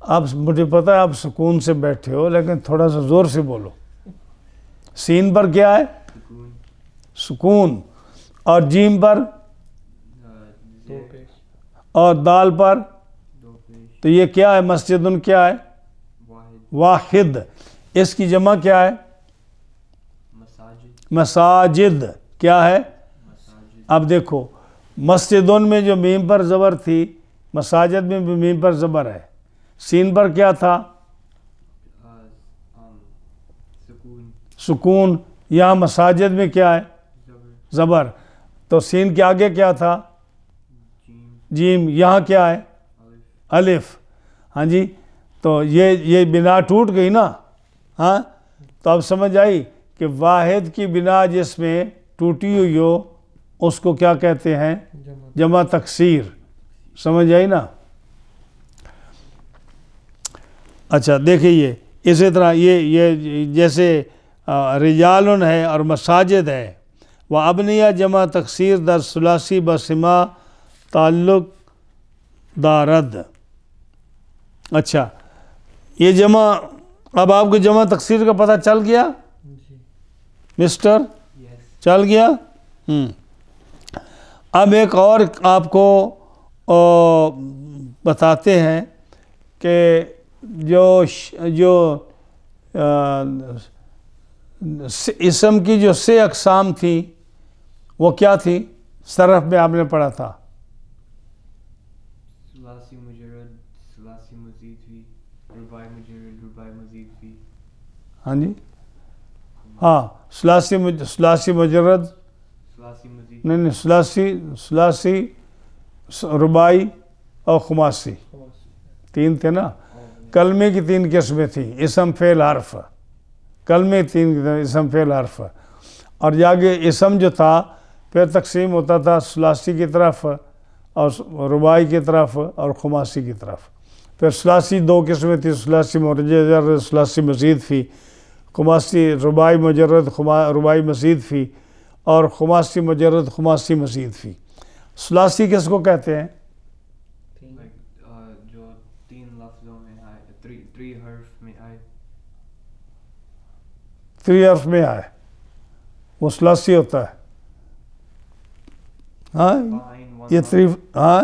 آپ مجھے پتہ ہے آپ سکون سے بیٹھے ہو لیکن تھوڑا سا زور سے بولو۔ سین پر کیا ہے؟ سکون، اور جیم پر، اور دال پر، تو یہ کیا ہے؟ مسجدن کیا ہے؟ واحد۔ اس کی جمع کیا ہے؟ مساجد۔ کیا ہے؟ اب دیکھو مسجدن میں جو میم پر زبر تھی، مساجد میں بھی میم پر زبر ہے، سین پر کیا تھا؟ سکون۔ یہاں مساجد میں کیا ہے؟ زبر، تو سین کے آگے کیا تھا؟ جیم، یہاں کیا ہے؟ الف۔ ہاں جی، تو یہ بنا ٹوٹ گئی نا۔ ہاں، تو اب سمجھ آئی کہ واحد کی بنا جس میں ٹوٹی ہوئی ہو اس کو کیا کہتے ہیں؟ جمع تکسیر۔ سمجھ آئی نا؟ اچھا دیکھیں، یہ اسی طرح یہ جیسے رجالن ہے اور مساجد ہے، وہ ابنیہ جمع تکسیر در ثلاثی بسما تعلق دارد۔ اچھا، یہ جمع، اب آپ کو جمع تکسیر کا پتہ چل گیا مسٹر؟ چل گیا؟ اب ایک اور آپ کو بتاتے ہیں کہ جو اسم کی جو 6 اقسام تھیں وہ کیا تھی؟ صرف میں آپ نے پڑھا تھا، ثلاثی مجرد، ثلاثی مزید بھی، ہاں جی ہاں ثلاثی مجرد نہیں ثلاثی رباعی اور خماسی تین تھے نا. کلمے کی تین قسمیں تھیں, اسم فعل حرف. کلمے تین اسم فعل حرف, اور آگے اسم جو تھا پھر تقسیم ہوتا تھا ثلاثی کی طرف اور رباعی کی طرف اور خماسی کی طرف. پھر ثلاثی دو قسمیں تھیں, ثلاثی مجرد ثلاثی مزید فی, خماسی رباعی مجرد رباعی مزید فی, اور خماسی مجرد خماسی مزید فی. ثلاثی کس کو کہتے ہیں؟ جو تین لفظوں میں آئے, تھری حرف میں آئے, تھری حرف میں آئے وہ ثلاثی ہوتا ہے. ہاں یہ تھری ہاں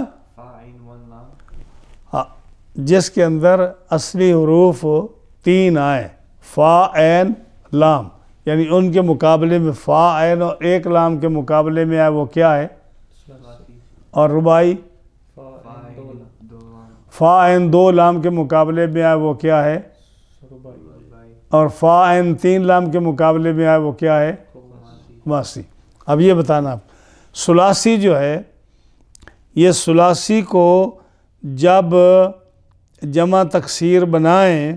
جس کے اندر اصلی حروف تین آئے, فا عین لام, یعنی ان کے مقابلے میں فا عین اور ایک لام کے مقابلے میں آئے وہ کیا ہے؟ اور رباعی فا عین دو لام کے مقابلے میں آئے وہ کیا ہے؟ اور فا عین تین لام کے مقابلے میں آئے وہ کیا ہے؟ خماسی. اب یہ بتانا آپ ثلاثی جو ہے, یہ ثلاثی کو جب جمع تکسیر بنائیں,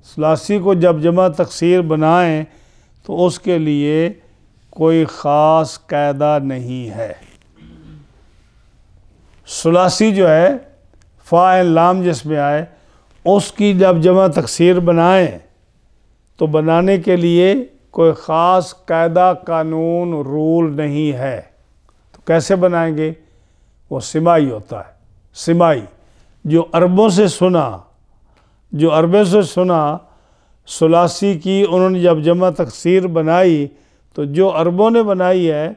ثلاثی کو جب جمع تکسیر بنائیں تو اس کے لیے کوئی خاص قاعدہ نہیں ہے. ثلاثی جو ہے فا عین لام جس میں آئے اس کی جب جمع تکسیر بنائیں تو بنانے کے لیے کوئی خاص قاعدہ قانون رول نہیں ہے. تو کیسے بنائیں گے؟ وہ سماعی ہوتا ہے. سماعی جو عربوں سے سنا ثلاثی کی, انہوں نے جب جمع تکسیر بنائی تو جو عربوں نے بنائی ہے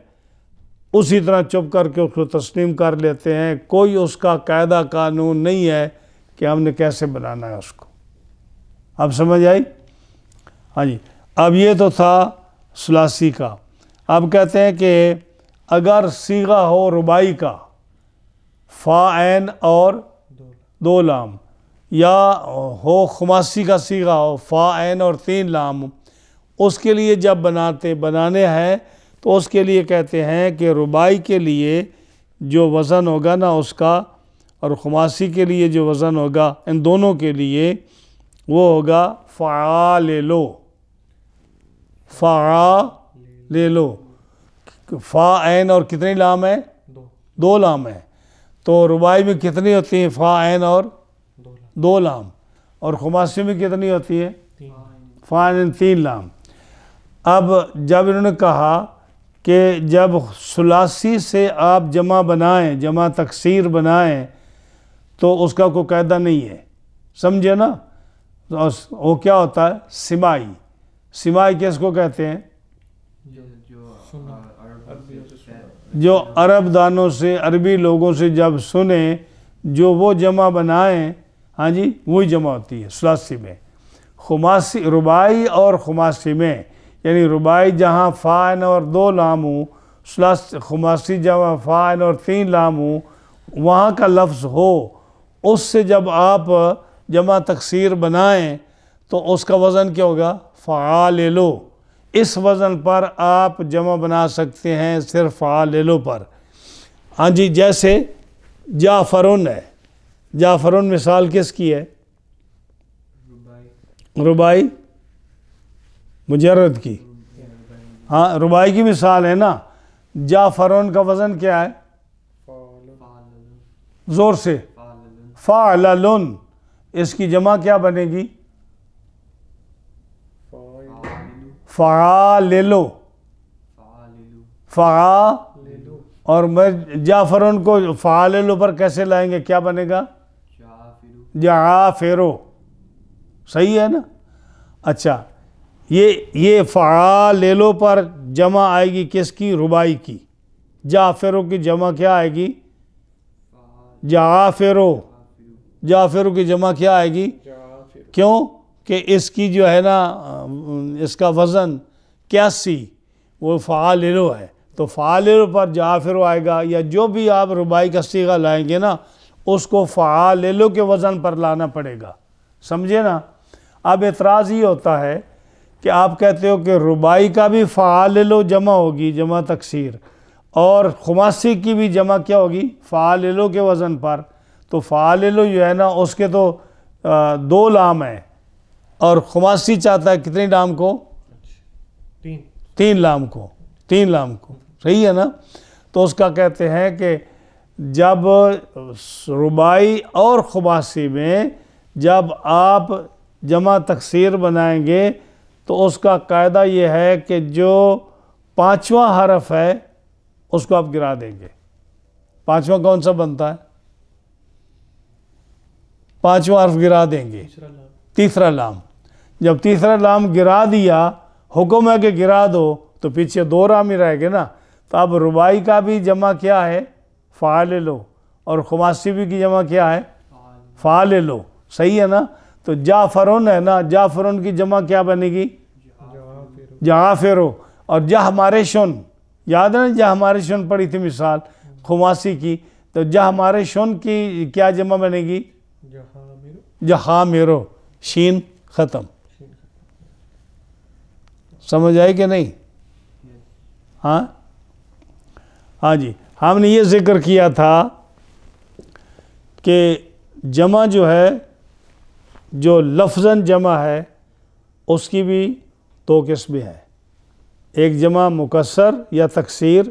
اسی طرح چپ کر کے اس کو تسلیم کر لیتے ہیں. کوئی اس کا قاعدہ قانون نہیں ہے کہ ہم نے کیسے بنانا ہے اس کو. اب سمجھ آئی؟ ہاں جی. اب یہ تو تھا ثلاثی کا. اب کہتے ہیں کہ اگر صیغہ ہو رباعی کا, فا عین اور دو لام, یا ہو خماسی کا صیغہ ہو فا عین اور تین لام, اس کے لیے جب بنانے ہیں تو اس کے لیے کہتے ہیں کہ رباعی کے لیے جو وزن ہوگا نا اس کا, اور خماسی کے لیے جو وزن ہوگا, ان دونوں کے لیے وہ ہوگا فعاللو. فعاللو. فا عین اور کتنی لام ہے؟ دو لام ہے. تو رباعی میں کتنی ہوتی ہیں؟ فا عین اور دو لام. اور خماسی میں کتنی ہوتی ہے؟ فا عین تین لام. اب جب انہوں نے کہا کہ جب ثلاثی سے آپ جمع تکسیر بنائیں تو اس کا کوئی قاعدہ نہیں ہے, سمجھے نا؟ وہ کیا ہوتا ہے؟ سماعی. سماعی کس کو کہتے ہیں؟ جو عرب دانوں سے, عربی لوگوں سے جب سنیں, جو وہ جمع بنائیں, ہاں جی, وہی جمع ہوتی ہے ثلاثی میں. خماسی رباعی اور خماسی میں, یعنی رباعی جہاں فا عین اور دو لام ہوں, خماسی جہاں فا عین اور تین لام ہوں, وہاں کا لفظ ہو, اس سے جب آپ جمع تکسیر بنائیں تو اس کا وزن کیا ہوگا؟ فعاللو. اس وزن پر آپ جمع بنا سکتے ہیں, صرف فعاللو پر. ہاں جی, جیسے جعفرن ہے. جعفرن مثال کس کی ہے؟ رباعی مجرد کی. ہاں, رباعی کی مثال ہے نا. جعفرن کا وزن کیا ہے؟ زور سے فعللن. اس کی جمع کیا بنے گی؟ فعاللو. اور میں جعفرن کو فعاللو پر کیسے لائیں گے؟ کیا بنے گا؟ جعافرو. صحیح ہے نا؟ اچھا, یہ فعاللو پر جمع آئے گی کس کی؟ رباعی کی. جعفرو کی جمع کیا آئے گی؟ جعافرو. جعفرو کی جمع کیا آئے گی؟ کیوں کہ اس کی جو ہے نا, اس کا وزن 81 وہ فعاللو ہے, تو فعاللو پر جعفرو آئے گا. یا جو بھی آپ رباعی کا صیغہ لائیں گے نا, اس کو فعاللو کے وزن پر لانا پڑے گا. سمجھے نا. اب اعتراض یہ ہوتا ہے کہ آپ کہتے ہو کہ ربائی کا بھی فعاللو جمع ہوگی جمع تکسیر, اور خماسی کی بھی جمع کیا ہوگی فعاللو کے وزن پر. تو فعاللو جو ہے نا اس کے تو 2 لام ہیں, اور خماسی چاہتا ہے کتنی لام کو؟ 3 لام کو. 3 لام کو, صحیح ہے نا. تو اس کا کہتے ہیں کہ جب ربائی اور خماسی میں جب آپ جمع تکسیر بنائیں گے تو اس کا قاعدہ یہ ہے کہ جو 5واں حرف ہے اس کو آپ گرا دیں گے. 5واں کون سا بنتا ہے؟ 5واں حرف گرا دیں گے, تیسرا لام. جب تیسرا لام گرا دیا, حکم ہے کہ گرا دو, تو پیچھے 2 لام ہی رہ گئے نا. تو اب ربائی کا بھی جمع کیا ہے فعاللو, اور خماسی بھی کی جمع کیا ہے فعاللو, صحیح ہے نا. تو جعفرون ہے نا, جعفرون کی جمع کیا بنے گی جعافرو, اور جہمارشن, یاد ہے نا جہمارشن پڑھی تھی مثال خماسی کی. تو جہمارشن کی کیا جمع بنے گی جہامرو, شین ختم. سمجھ آئی کہ نہیں؟ ہاں جی. ہم نے یہ ذکر کیا تھا کہ جمع جو ہے جو لفظاً جمع ہے اس کی بھی 2 قسمیں ہیں. ایک جمع مکسر یا تکسیر,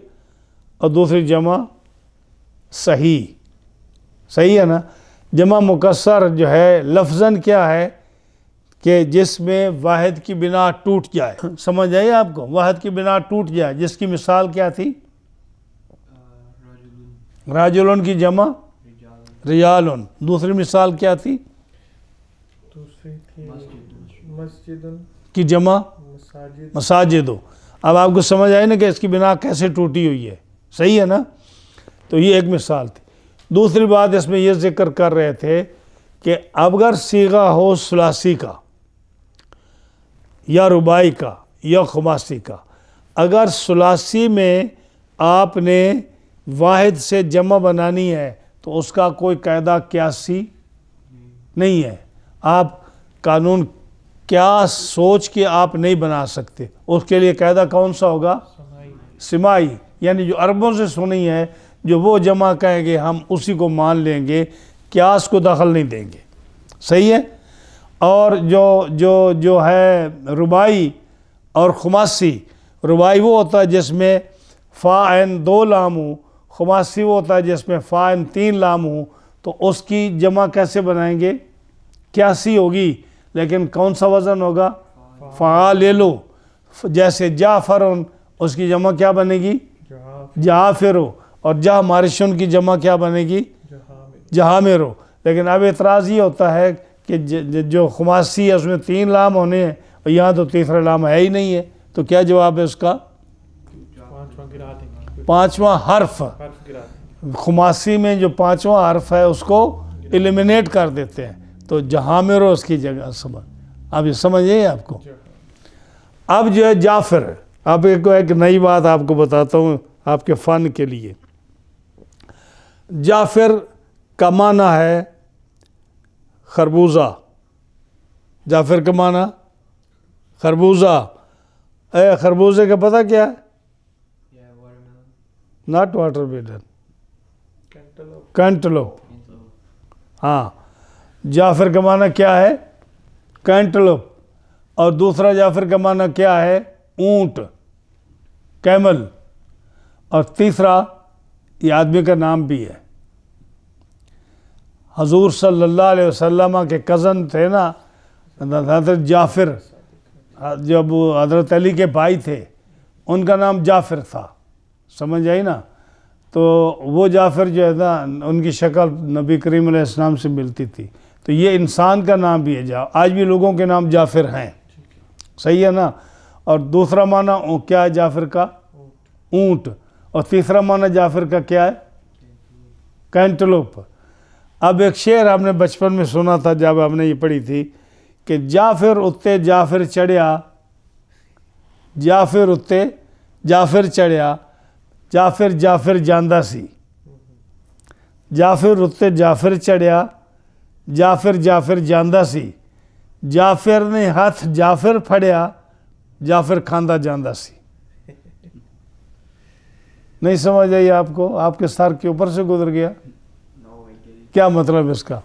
اور دوسری جمع صحیح. صحیح ہے نا. جمع مکسر جو ہے لفظاً کیا ہے کہ جس میں واحد کی بنا ٹوٹ جائے. سمجھ آئی آپ کو؟ واحد کی بنا ٹوٹ جائے, جس کی مثال کیا تھی راجلون کی جمع ریالون. دوسری مثال کیا تھی کی جمع مساجدو. اب آپ کو سمجھ آئی نا کہ اس کی بنا کیسے ٹوٹی ہوئی ہے, صحیح ہے نا. تو یہ ایک مثال تھی. دوسری بات اس میں یہ ذکر کر رہے تھے کہ اگر صیغہ ہو ثلاثی کا یا ربائی کا یا خماسی کا, اگر ثلاثی میں آپ نے واحد سے جمع بنانی ہے تو اس کا کوئی قاعدہ قیاسی نہیں ہے. آپ قانون قیاس سوچ کے آپ نہیں بنا سکتے. اس کے لیے قاعدہ کون سا ہوگا سمائی, یعنی جو عربوں سے سنی ہے جو وہ جمع کہیں گے ہم اسی کو مان لیں گے, قیاس کو دخل نہیں دیں گے. صحیح ہے. اور جو ہے ربائی اور خماسی, ربائی وہ ہوتا ہے جس میں فا عین 2 لام ہوں, خماسی وہ ہوتا ہے جس میں فا عین 3 لام ہوں. تو اس کی جمع کیسے بنائیں گے قیاسی ہوگی, لیکن کون سا وزن ہوگا فعاللو. جیسے جعفرون اس کی جمع کیا بنے گی جعافرو, اور جہمارشن کی جمع کیا بنے گی جہامرو. لیکن اب اعتراض یہ ہوتا ہے کہ جو خماسی ہے اس میں 3 لام ہونے ہیں, اور یہاں تو تیسرا لام ہے ہی نہیں ہے. تو کیا جواب ہے اس کا 5واں حرف. خماسی میں جو 5واں حرف ہے اس کو ایلیمینیٹ کر دیتے ہیں, تو جہامرو اس کی جگہ. اب یہ سمجھے آپ کو. اب جو ہے جعفر, اب ایک نئی بات آپ کو بتاتا ہوں آپ کے فن کے لیے. جعفر کا معنی ہے خربوزہ. جعفر کا معنی خربوزہ. خربوزے کا پتہ کیا ہے؟ Not watermelon, cantaloupe. ہاں, جعفر کا معنی کیا ہے کینٹلوپ. اور دوسرا جعفر کا معنی کیا ہے اونٹ کیمل. اور تیسرا یہ آدمی کا نام بھی ہے. حضور صلی اللہ علیہ وسلم کے کزن تھے نا حضرت جعفر, جب حضرت علی کے بھائی تھے ان کا نام جعفر تھا. سمجھ آئی نا. تو وہ جعفر جو ہے نا ان کی شکل نبی کریم علیہ السلام سے ملتی تھی. تو یہ انسان کا نام بھی ہے. آج بھی لوگوں کے نام جعفر ہیں, صحیح ہے نا. اور دوسرا معنی کیا ہے جعفر کا اونٹ, اور تیسرا معنی جعفر کا کیا ہے کینٹلوپ. اب ایک شعر آپ نے بچپن میں سنا تھا جب ہم نے یہ پڑھی تھی کہ جعفر اتے جعفر چڑھیا, جعفر اتے جعفر چڑھیا, جعفر جعفر جاندہ سی. جعفر اتے جعفر چڑھیا, جعفر جعفر جاندہ سی. جعفر نے ہاتھ جعفر پھڑیا جعفر کھاندا جاندا سی. نہیں سمجھ آئی آپ کو؟ آپ کے سر کے اوپر سے گزر گیا. کیا مطلب اس کا؟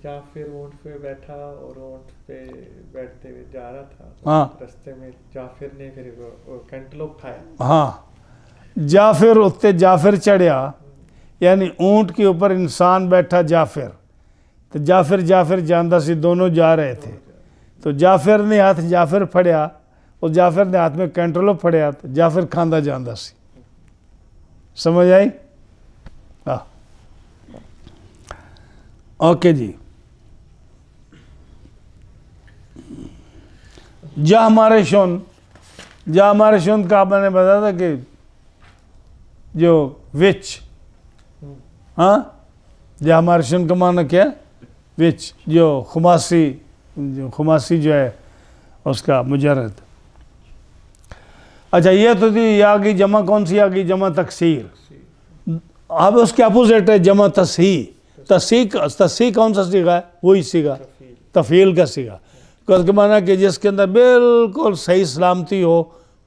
جعفر اونٹ پہ بیٹھا اور اونٹ پہ بیٹھتے ہوئے جا رہا تھا. ہاں رستے میں جعفر نے پھر کینٹلوپ کھایا. ہاں جعفر اتنے جعفر چڑھیا یعنی اونٹ کے اوپر انسان بیٹھا جعفر تو جعفر جاندا سی دونوں جا رہے تھے تو جعفر نے ہاتھ جعفر پھڑیا اور جعفر نے ہاتھ میں کینٹلوپ پھڑیا تو جعفر کھاندا جاندا سی. سمجھ آئی؟ ہاں اوکے جی. جا ہمارے شون کا آپ نے بتایا تھا کہ جو وچ ہاں جا ہمارے شون کا معنی کیا وچ جو خماسی جو ہے اس کا مجرد. اچھا یہ تو تھی یہ آگئی جمع کون سی آگئی جمع تکسیر. اب اس کے اپوزٹ ہے جمع تصحیح. تصحیح کون سا صیغہ ہے؟ وہی صیغہ تفعیل کا صیغہ. اس کے معنی کہ جس کے اندر بالکل صحیح سلامتی ہو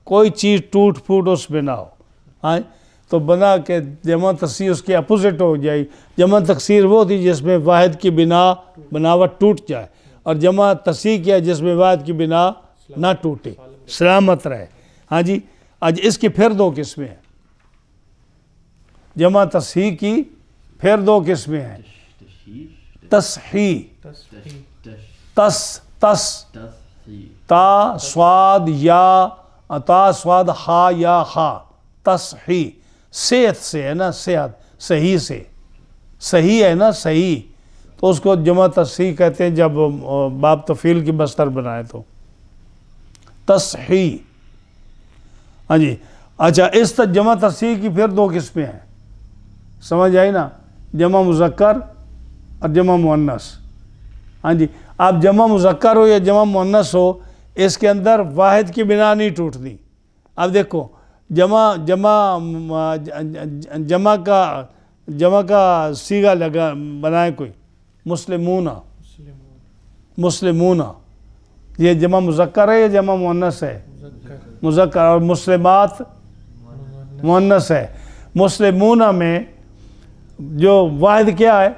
کوئی چیز ٹوٹ پھوٹ اس میں نہ ہو. ہاں تو بنا کہ جمع تصحیح اس کے اپوزٹ ہو جائے. جمع تکسیر وہ تھی جس میں واحد کی بناوٹ ٹوٹ جائے اور جمع تصحیح کیا جس میں واحد کی بنا نہ ٹوٹے سلامت رہے. ہاں جی آج اس کی پھر دو قسمیں ہیں. جمع تصحیح کی پھر دو قسمیں ہیں. تصحیح تس تا سواد یا تا سواد ہا یا ہا تصحیح. صحت سے ہے نا صحت صحیح سے صحیح ہے نا صحیح تو اس کو جمع تصحیح کہتے ہیں جب باب تفعیل کی مصدر بنائے تو تصحیح. ہاں جی اچھا اس جمع تصحیح کی پھر دو قسمیں ہیں. سمجھ آئی نا؟ جمع مذکر اور جمع مؤنث. ہاں جی آپ جمع مذکر ہو یا جمع مؤنث ہو اس کے اندر واحد کی بنا نہیں ٹوٹتی. اب دیکھو جمع کا صیغہ بنائے کوئی مسلمون یہ جمع مذکر ہے یا جمع مؤنث ہے؟ مذکر. اور مسلمات مؤنث ہے. مسلمون میں جو واحد کیا ہے؟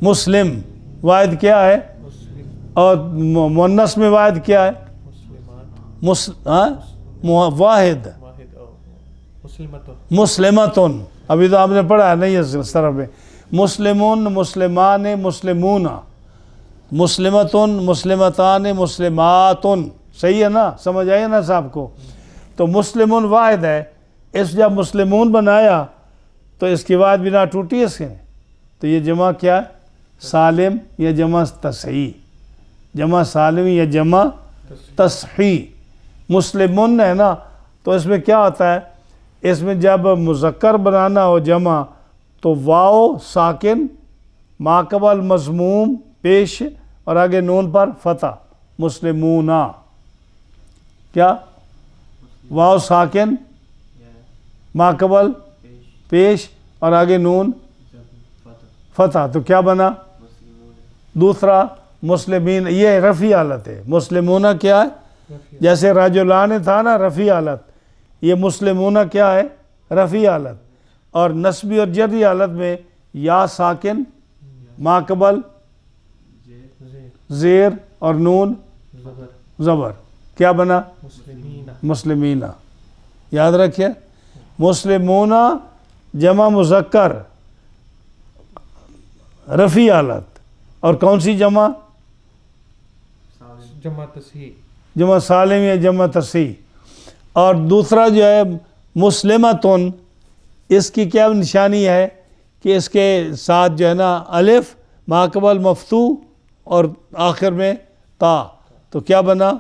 مسلم واحد کیا ہے؟ اور مؤنث میں واحد کیا ہے؟ واحد مسلمتن. ابھی تو آپ نے پڑھا نہیں اس طرح پہ. مسلمون مسلمان مسلمون مسلمتن مسلمتان مسلماتن. صحیح ہے نا؟ سمجھ آئیے نا صاحب کو؟ تو مسلمون واحد ہے. اس جب مسلمون بنایا تو اس کی واحد بنا ٹوٹی اس کے تو یہ جمع کیا ہے؟ سالم یا جمع تصحیح. جمع سالم یا جمع تصحیح. مسلمون ہے نا تو اس میں کیا ہوتا ہے؟ اس میں جب مذکر بنانا ہو جمع تو واو ساکن ماقبل مضموم پیش اور آگے نون پر فتح. مسلمونا کیا واو ساکن ماقبل پیش اور آگے نون فتح تو کیا بنا؟ دوسرا مسلمین. یہ رفعی حالت ہے. مسلمون کیا ہے؟ جیسے رجلان تھا نا رفعی حالت یہ مسلمون کیا ہے؟ رفعی حالت. اور نصبی اور جری حالت میں یا ساکن ماقبل زیر اور نون زبر کیا بنا؟ مسلمین. یاد رکھیں مسلمون جمع مذکر رفعی حالت اور کون سی جمع؟ جمع تصحیح. جمع سالم یا جمع تصحیح. اور دوسرا جو ہے مسلمتن اس کی کیا نشانی ہے کہ اس کے ساتھ جو ہے نا الف ماقبل مفتوح اور آخر میں تا تو کیا بنا؟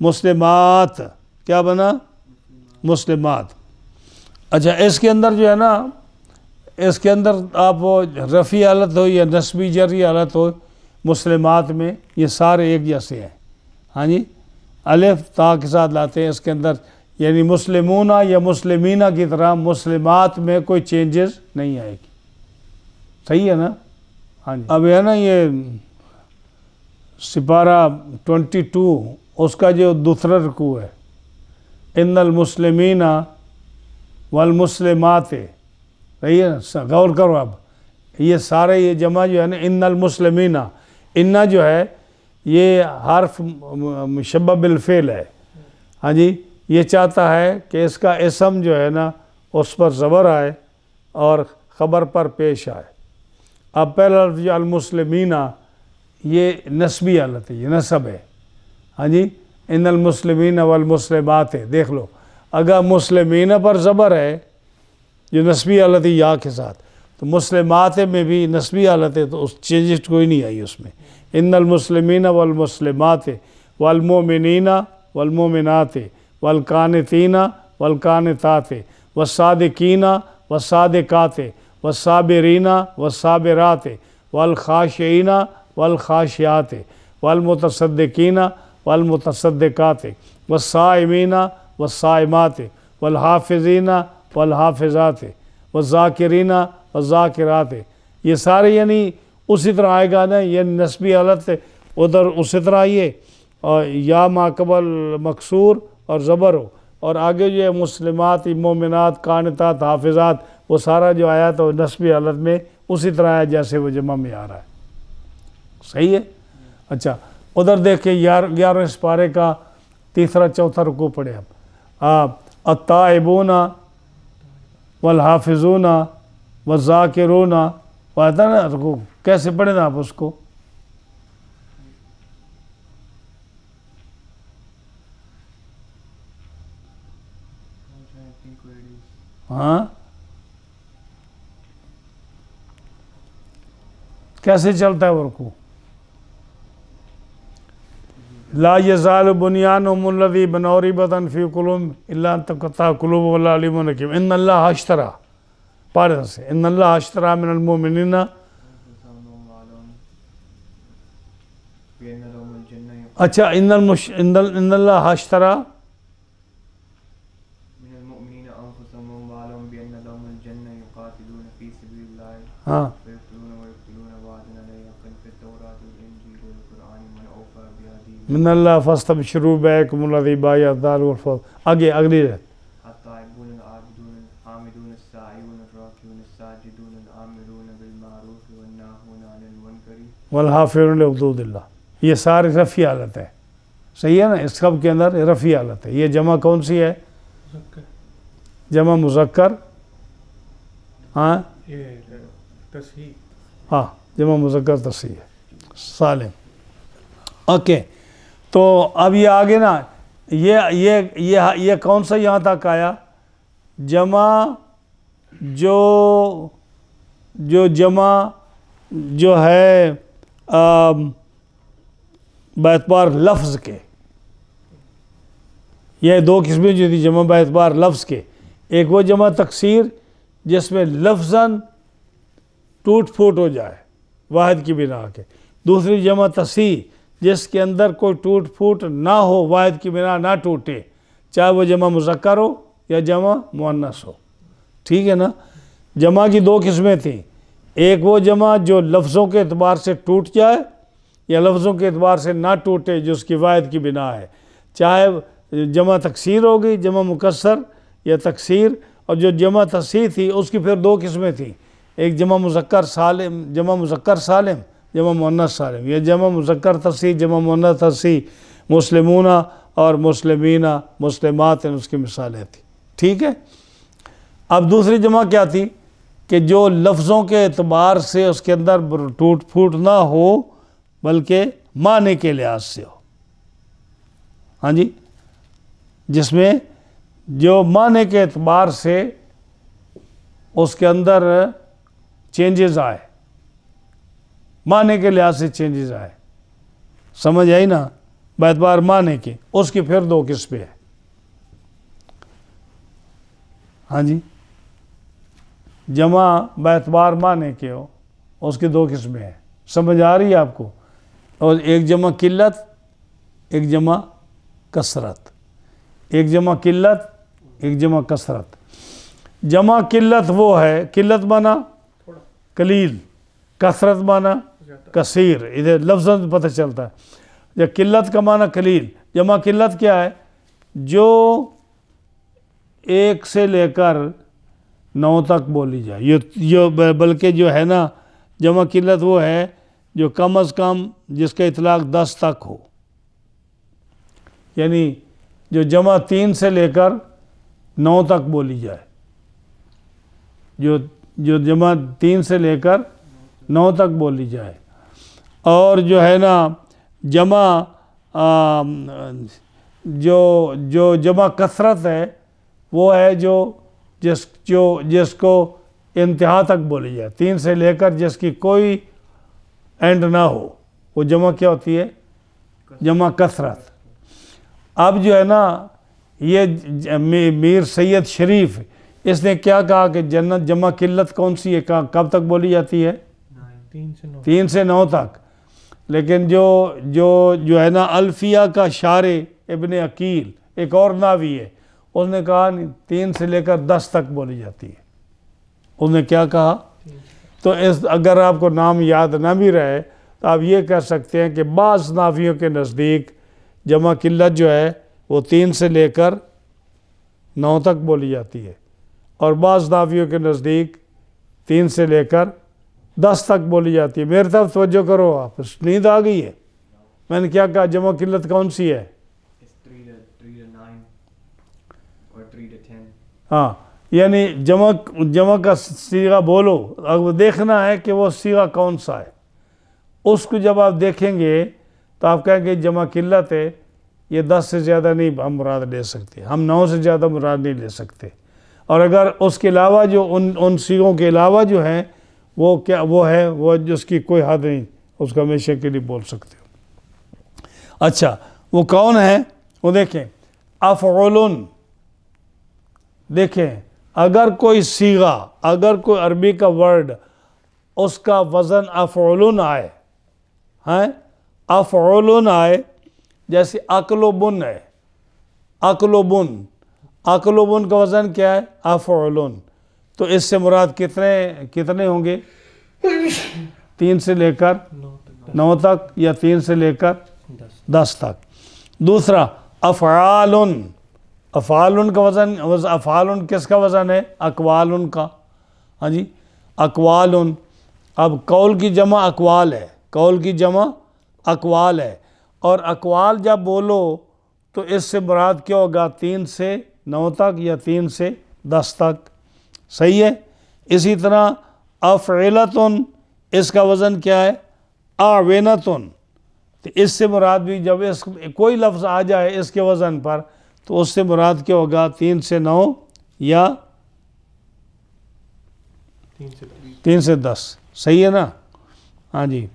مسلمات. کیا بنا؟ مسلمات. اچھا اس کے اندر جو ہے نا اس کے اندر آپ رفعی حالت ہو یا نصبی جری حالت ہو مسلمات میں یہ سارے ایک جیسے ہیں. ہاں جی الف تا کے ساتھ لاتے ہیں اس کے اندر یعنی مسلمون یا مسلمینہ کی طرح مسلمات میں کوئی چینجز نہیں آئے گی. صحیح ہے نا؟ ہاں جی اب ہے نا یہ سپارہ 22 اس کا جو دوسرا رکوع ہے، ان المسلمین والمسلمات، صحیح ہے نا، غور کرو اب یہ سارے یہ جمع جو ہے نا ان المسلمین، انا جو ہے یہ حرف مشبہ بالفعل ہے، ہاں جی یہ چاہتا ہے کہ اس کا اسم جو ہے نا اس پر زبر آئے اور خبر پر پیش آئے۔ اب پہلا لفظ جو المسلمین یہ نسبی حالت ہے، یہ نسب ہے، ہاں جی ان المسلمین والمسلمات ہے، دیکھ لو اگر مسلمین پر زبر ہے جو نسبی حالت ہے یا کے ساتھ، تو مسلمات میں بھی نسبی حالت ہے، تو اس چینجز کوئی نہیں آئی اس میں۔ ان المسلمین والمسلمات والمؤمنین والمؤمنات والقانتین والقانتات والصادقین والصادقات والصابرین والصابرات والخاشعین والخاشعات والمتصدقین والمتصدقات والصائمین والصائمات والحافظین والحافظات والذاکرین والذاکرات، یہ سارے یعنی اسی طرح آئے گا نا، یہ نسبی حالت ادھر اسی طرح آئیے، اور یا ماقبل مکسور اور زبر ہو، اور آگے جو ہے مسلمات مومنات قانتات حافظات وہ سارا جو آیا تو نسبی حالت میں اسی طرح آیا جیسے وہ جمع میں آ رہا ہے، صحیح ہے۔ اچھا ادھر دیکھیں 11ویں سپارے کا تیسرا چوتھا رکوع پڑھے اب، التائبون والحافظون والذاکرون، آتا نا رکوع کیسے پڑھیں نا آپ اس کو؟ ہاں کیسے چلتا ہے وہ رکوع؟ لا یزال بنیانہم الذی بنوا ریبۃ فی قلوبہم الا ان تقطع قلوبهم واللہ علیم حکیم۔ ان اللہ اشترى، پارے سے ان اللہ اشترى من المؤمنین، اچھا ان اللہ اشترى ہاں من اللہ فاستبشروا بیعکم الذی بایعتم به والفوز، آگے اگلی رہت الطائبون العابدون الحامدون السائحون الراکعون الساجدون الآمرون بالمعروف والناہون عن المنکر والحافظون لحدود اللہ، یہ ساری رفعی حالت ہے، صحیح ہے نا، اس سب کے اندر رفعی حالت ہے۔ یہ جمع کون سی ہے؟ جمع مذکر، ہاں یہ تصحیح، ہاں جمع مذکر تصحیح ہے، سالم۔ اوکے تو اب یہ آگے نا یہ کون سا یہاں تک آیا؟ جمع جو جمع جو ہے باعتبار لفظ کے، یہ دو قسمیں جو تھی جمع باعتبار لفظ کے، ایک وہ جمع تکسیر جس میں لفظاً ٹوٹ پھوٹ ہو جائے واحد کی بنا کے، دوسری جمع تصحیح جس کے اندر کوئی ٹوٹ پھوٹ نہ ہو، واحد کی بنا نہ ٹوٹے، چاہے وہ جمع مذکر ہو یا جمع مؤنث ہو، ٹھیک ہے نا۔ جمع کی دو قسمیں تھیں، ایک وہ جمع جو لفظوں کے اعتبار سے ٹوٹ جائے یا لفظوں کے اعتبار سے نہ ٹوٹے جو اس کی واحد کی بنا ہے، چاہے جمع تکسیر ہوگی، جمع مکسر یا تکسیر، اور جو جمع تصحیح تھی اس کی پھر دو قسمیں تھیں، ایک جمع مذکر سالم، جمع مذکر سالم، جمع مؤنث سالم، یہ جمع مذکر تصحیح، جمع مؤنث تصحیح، مسلمون اور مسلمین، مسلمات اس کی مثالیں تھیں، ٹھیک ہے۔ اب دوسری جمع کیا تھی کہ جو لفظوں کے اعتبار سے اس کے اندر ٹوٹ پھوٹ نہ ہو بلکہ معنی کے لحاظ سے ہو، ہاں جی، جس میں جو معنی کے اعتبار سے اس کے اندر چینجز آئے، معنی کے لحاظ سے چینجز آئے، سمجھ آئی نا، باعتبار معنی کے، اس کی پھر دو قسمیں ہیں، ہاں جی، جمع باعتبار معنی کے ہو اس کی دو قسمیں ہیں، سمجھ آ رہی ہے آپ کو، اور ایک جمع قلت، ایک جمع کثرت، ایک جمع قلت، ایک جمع کثرت۔ جمع قلت وہ ہے، قلت مانا قلیل، کثرت معنی کثیر، ادھر لفظوں سے پتہ چلتا ہے۔ یا قلت کا معنی قلیل، جمع قلت کیا ہے؟ جو 1 سے لے کر 9 تک بولی جائے، یہ بلکہ جو ہے نا جمع قلت وہ ہے جو کم از کم جس کا اطلاق 10 تک ہو، یعنی جو جمع 3 سے لے کر 9 تک بولی جائے، جو جمع 3 سے لے کر 9 تک بولی جائے۔ اور جو ہے نا جمع جو جمع کثرت ہے وہ ہے جس کو انتہا تک بولی جائے، 3 سے لے کر جس کی کوئی اینڈ نہ ہو، وہ جمع کیا ہوتی ہے؟ جمع کثرت۔ اب جو ہے نا یہ میر سید شریف اس نے کیا کہا کہ جنت جمع قلت کون سی ہے، کب تک بولی جاتی ہے؟ 3 سے 9 تک۔ لیکن جو ہے نا الفیہ کا شارح ابن عقیل ایک اور ناوی ہے، اس نے کہا 3 سے لے کر 10 تک بولی جاتی ہے۔ اس نے کیا کہا؟ تو اگر آپ کو نام یاد نہ بھی رہے تو آپ یہ کہہ سکتے ہیں کہ بعض ناویوں کے نزدیک جمع قلت جو ہے وہ 3 سے لے کر 9 تک بولی جاتی ہے، اور بعض ناویوں کے نزدیک 3 سے لے کر 10 تک بولی جاتی ہے۔ میرے طرف توجہ کرو، آپ نیند آ گئی ہے؟ میں نے کیا کہا؟ جمع قلت کون سی ہے؟ 3 to 9 or 3 to 10. ہاں، یعنی جمع کا صیغہ بولو، اب دیکھنا ہے کہ وہ صیغہ کون سا ہے۔ اس کو جب آپ دیکھیں گے تو آپ کہیں گے جمع قلت ہے، یہ 10 سے زیادہ نہیں ہم مراد لے سکتے، ہم 9 سے زیادہ مراد نہیں لے سکتے۔ اور اگر اس کے علاوہ جو ان صیغوں کے علاوہ جو ہیں وہ کیا وہ ہے، وہ جس کی کوئی حد نہیں، اس کو ہمیشہ کے لیے بول سکتے ہو۔ اچھا، وہ کون ہے؟ وہ دیکھیں افعول، دیکھیں اگر کوئی صیغہ، اگر کوئی عربی کا ورڈ اس کا وزن افعول آئے، افعول آئے، جیسے عقل و بن ہے، عقل و بن کا وزن کیا ہے؟ افعول۔ تو اس سے مراد کتنے ہوں گے؟ 3 سے لے کر 9 تک، یا 3 سے لے کر 10 تک۔ دوسرا افعال، افعال کا وزن، افعال کس کا وزن ہے؟ اقوال کا۔ ہاں جی، اقوال۔ اب قول کی جمع اقوال ہے، قول کی جمع اقوال ہے، اور اقوال جب بولو تو اس سے مراد کیا ہوگا؟ 3 سے 9 تک یا 3 سے 10 تک، صحیح ہے؟ اسی طرح افعلتن، اس کا وزن کیا ہے؟ اعونتن۔ تو اس سے مراد بھی جب کوئی لفظ آ جائے اس کے وزن پر تو اس سے مراد کیا ہوگا؟ 3 سے 9 یا 3 سے 10، صحیح ہے نا؟ ہاں جی۔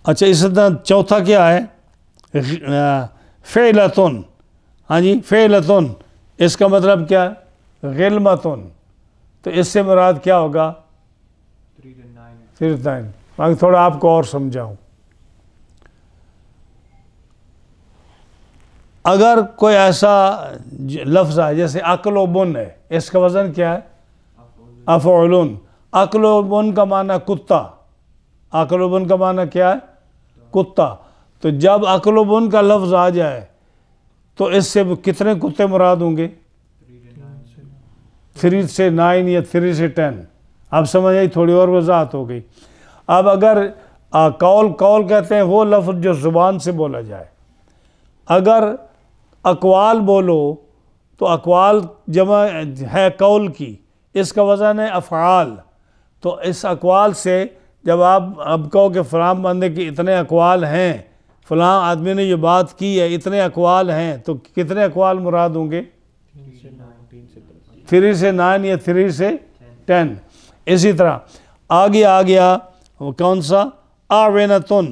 اچھا، اس طرح چوتھا کیا ہے؟ فعلتن۔ ہاں جی، فعلتن، اس کا مطلب کیا ہے؟ غلمتن۔ تو اس سے مراد کیا ہوگا؟ 3 to 9. 3 to 9۔ میں تھوڑا آپ کو اور سمجھاؤں، اگر کوئی ایسا لفظ ہے جیسے عقل و بن ہے، اس کا وزن کیا ہے؟ افعول۔ عقل و بن کا معنی کتا، عقل و بن کا معنی کیا ہے؟ کتا۔ تو جب عقل و بن کا لفظ آ جائے تو اس سے کتنے کتے مراد ہوں گے؟ 3 سے 9 یا 3 سے 10۔ اب سمجھ آئی؟ تھوڑی اور وضاحت ہو گئی۔ اب اگر قول کہتے ہیں وہ لفظ جو زبان سے بولا جائے، اگر اقوال بولو تو اقوال جمع ہے قول کی، اس کا وزن ہے افعال۔ تو اس اقوال سے جب آپ اب کہو کہ فلاں بندے کی اتنے اقوال ہیں، فلاں آدمی نے یہ بات کی ہے، اتنے اقوال ہیں، تو کتنے اقوال مراد ہوں گے؟ 3 سے 9 یا 3 سے 10۔ اسی طرح آگے آ گیا وہ کون سا؟ اعونتن۔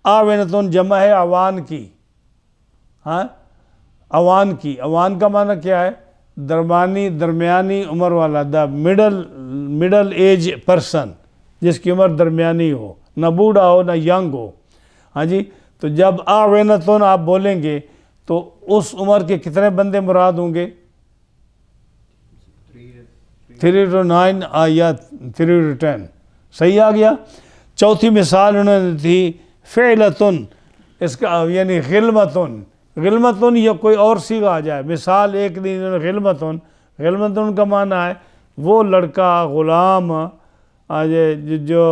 اعونتن جمع ہے اوان کی، ہاں، اوان کی۔ اوان کا معنی کیا ہے؟ درمیانی عمر والا، دا مڈل ایج پرسن، جس کی عمر درمیانی ہو، نہ بوڑھا ہو نہ ینگ ہو۔ ہاں جی، تو جب اعونتن آپ بولیں گے تو اس عمر کے کتنے بندے مراد ہوں گے؟ 3 to 9 یا 3 to 10 صحیح آ گیا. چوتھی مثال انہوں نے تھی فعلتن، اس کا یعنی غلمتن. غلمتن یا کوئی اور صیغہ آ جائے. مثال ایک دن غلمتن، غلمتن کا معنی ہے وہ لڑکا غلام، جو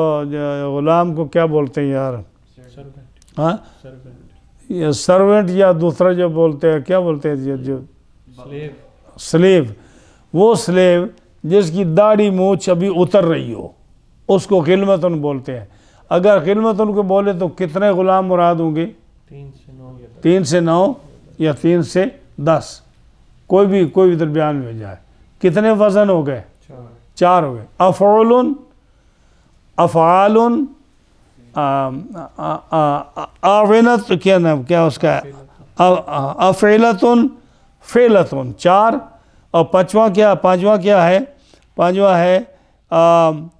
غلام کو کیا بولتے ہیں یار، ہاں یہ سرونٹ یا دوسرا جو بولتے ہیں کیا بولتے ہیں، جو سلیو، وہ سلیو جس کی داڑھی مونچھ ابھی اتر رہی ہو اس کو غلمتن بولتے ہیں. اگر غلمتن کو بولے تو کتنے غلام مراد ہوں گے؟ 3 سے 9 یا 3 سے 10، کوئی بھی درمیان میں جائے. کتنے وزن ہو گئے؟ 4 ہو گئے. افعال آونت کیا نام کیا اس کا ہے، افعلتن فعلتن 4. اور پانچواں کیا ہے؟ پانچواں ہے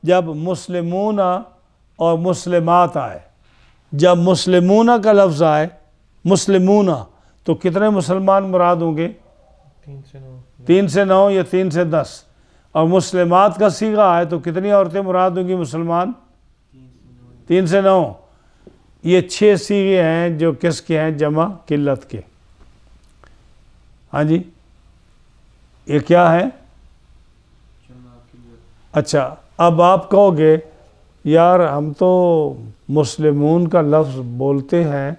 جب مسلمون اور مسلمات آئے. جب مسلمون کا لفظ آئے، مسلمون، تو کتنے مسلمان مراد ہوں گے؟ 3 سے 9 یا 3 سے 10. اور مسلمات کا صیغہ آئے تو کتنی عورتیں مراد ہوں گی مسلمان؟ 3 سے 9. یہ 6 صیغے ہیں جو کس کے ہیں؟ جمع قلت کے. ہاں جی یہ کیا ہے؟ اچھا اب آپ کہو گے یار ہم تو مسلمون کا لفظ بولتے ہیں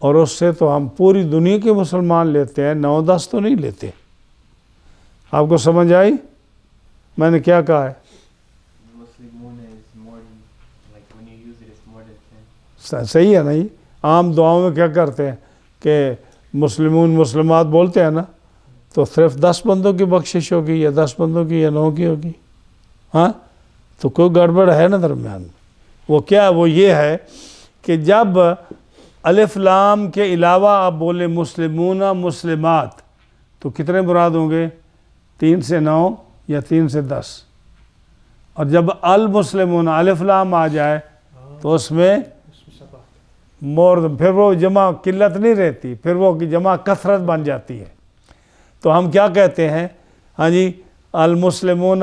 اور اس سے تو ہم پوری دنیا کے مسلمان لیتے ہیں، 9-10 تو نہیں لیتے. آپ کو سمجھ آئی میں نے کیا کہا ہے؟ صحیح ہے نا. یہ عام دعاؤں میں کیا کرتے ہیں کہ مسلمون مسلمات بولتے ہیں نا، تو صرف 10 بندوں کی بخشش ہوگی یا 10 بندوں کی یا 9 کی ہوگی. ہاں تو کوئی گڑبڑ ہے نا درمیان میں. وہ کیا وہ یہ ہے کہ جب الف لام کے علاوہ آپ بولے مسلمون مسلمات تو کتنے مراد ہوں گے؟ 3 سے 9 یا 3 سے 10. اور جب المسلمون الف لام آ جائے تو اس میں پھر وہ جمع قلت نہیں رہتی، پھر وہ جمع کثرت بن جاتی ہے. تو ہم کیا کہتے ہیں؟ ہاں جی المسلمون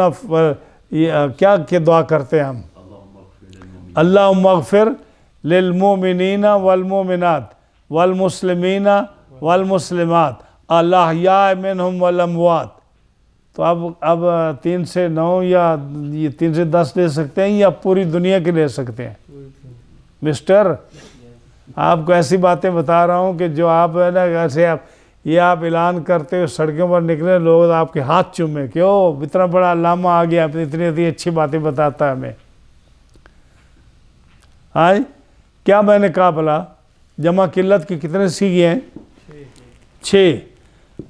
کیا دعا کرتے ہیں ہم؟ اللہم اغفر للمؤمنین والمؤمنات والمسلمین والمسلمات الاحیاء منہم والاموات. تو اب 3 سے 9 یا 3 سے 10 لے سکتے ہیں یا پوری دنیا کے لے سکتے ہیں؟ مسٹر آپ کو ایسی باتیں بتا رہا ہوں کہ جو آپ ہے نا ایسے آپ اعلان کرتے ہوئے سڑکوں پر نکلے لوگ آپ کے ہاتھ چومیں کہ او اتنا بڑا علامہ آ گیا اتنی اچھی باتیں بتاتا ہے ہمیں. ہاں کیا میں نے کہا بھلا جمع قلت کی کتنے صیغے ہیں؟ 6.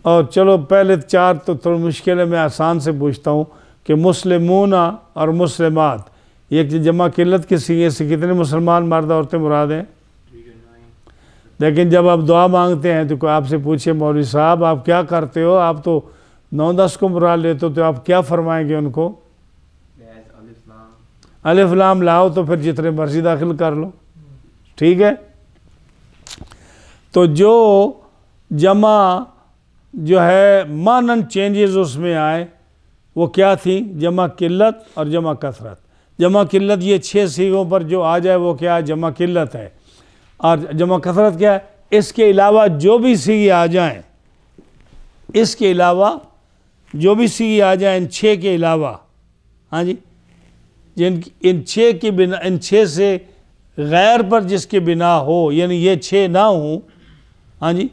اور چلو پہلے 4 تو تھوڑا مشکل ہے، میں آسان سے پوچھتا ہوں کہ مسلمون اور مسلمات یہ جمع قلت کے صیغے سے کتنے مسلمان مرد عورتیں مراد ہیں؟ لیکن جب آپ دعا مانگتے ہیں تو کوئی آپ سے پوچھے مولوی صاحب آپ کیا کرتے ہو، آپ تو 9-10 کو مراد لیتے ہو، تو آپ کیا فرمائیں گے ان کو؟ الف لام لاؤ تو پھر جتنے مرضی داخل کر لو. ٹھیک ہے. تو جو جمع جو ہے مانن چینجز اس میں آئے وہ کیا تھی؟ جمع قلت اور جمع کثرت. جمع قلت یہ 6 صیغوں پر جو آ جائے وہ کیا ہے؟ جمع قلت ہے. اور جمع کثرت کیا ہے؟ اس کے علاوہ جو بھی صیغے آ جائیں، اس کے علاوہ جو بھی صیغے آ جائیں ان 6 کے علاوہ، ہاں جی ان 6 کی بنا، ان 6 سے غیر پر جس کے بنا ہو، یعنی یہ 6 نہ ہوں، ہاں جی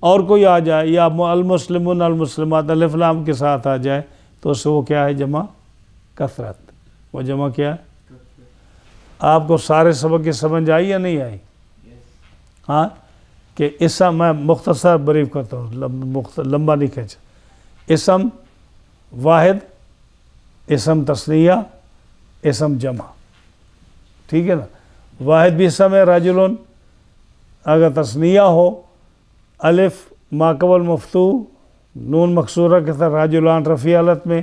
اور کوئی آ جائے یا المسلمون المسلمات الف لام کے ساتھ آ جائے تو اس سے وہ کیا ہے؟ جمع کثرت. وہ جمع کیا ہے؟ آپ کو سارے سبق کی سمجھ آئی یا نہیں آئی؟ ہاں کہ اسم میں مختصر بریف کرتا ہوں، لمبا نہیں کھینچا. اسم واحد، اسم تثنیہ، اسم جمع. ٹھیک ہے نا. واحد بھی اسم ہے رجلن، اگر تثنیہ ہو الف ما قبل مفتوح نون مکسورہ کے ساتھ رجلان رفیع حالت میں،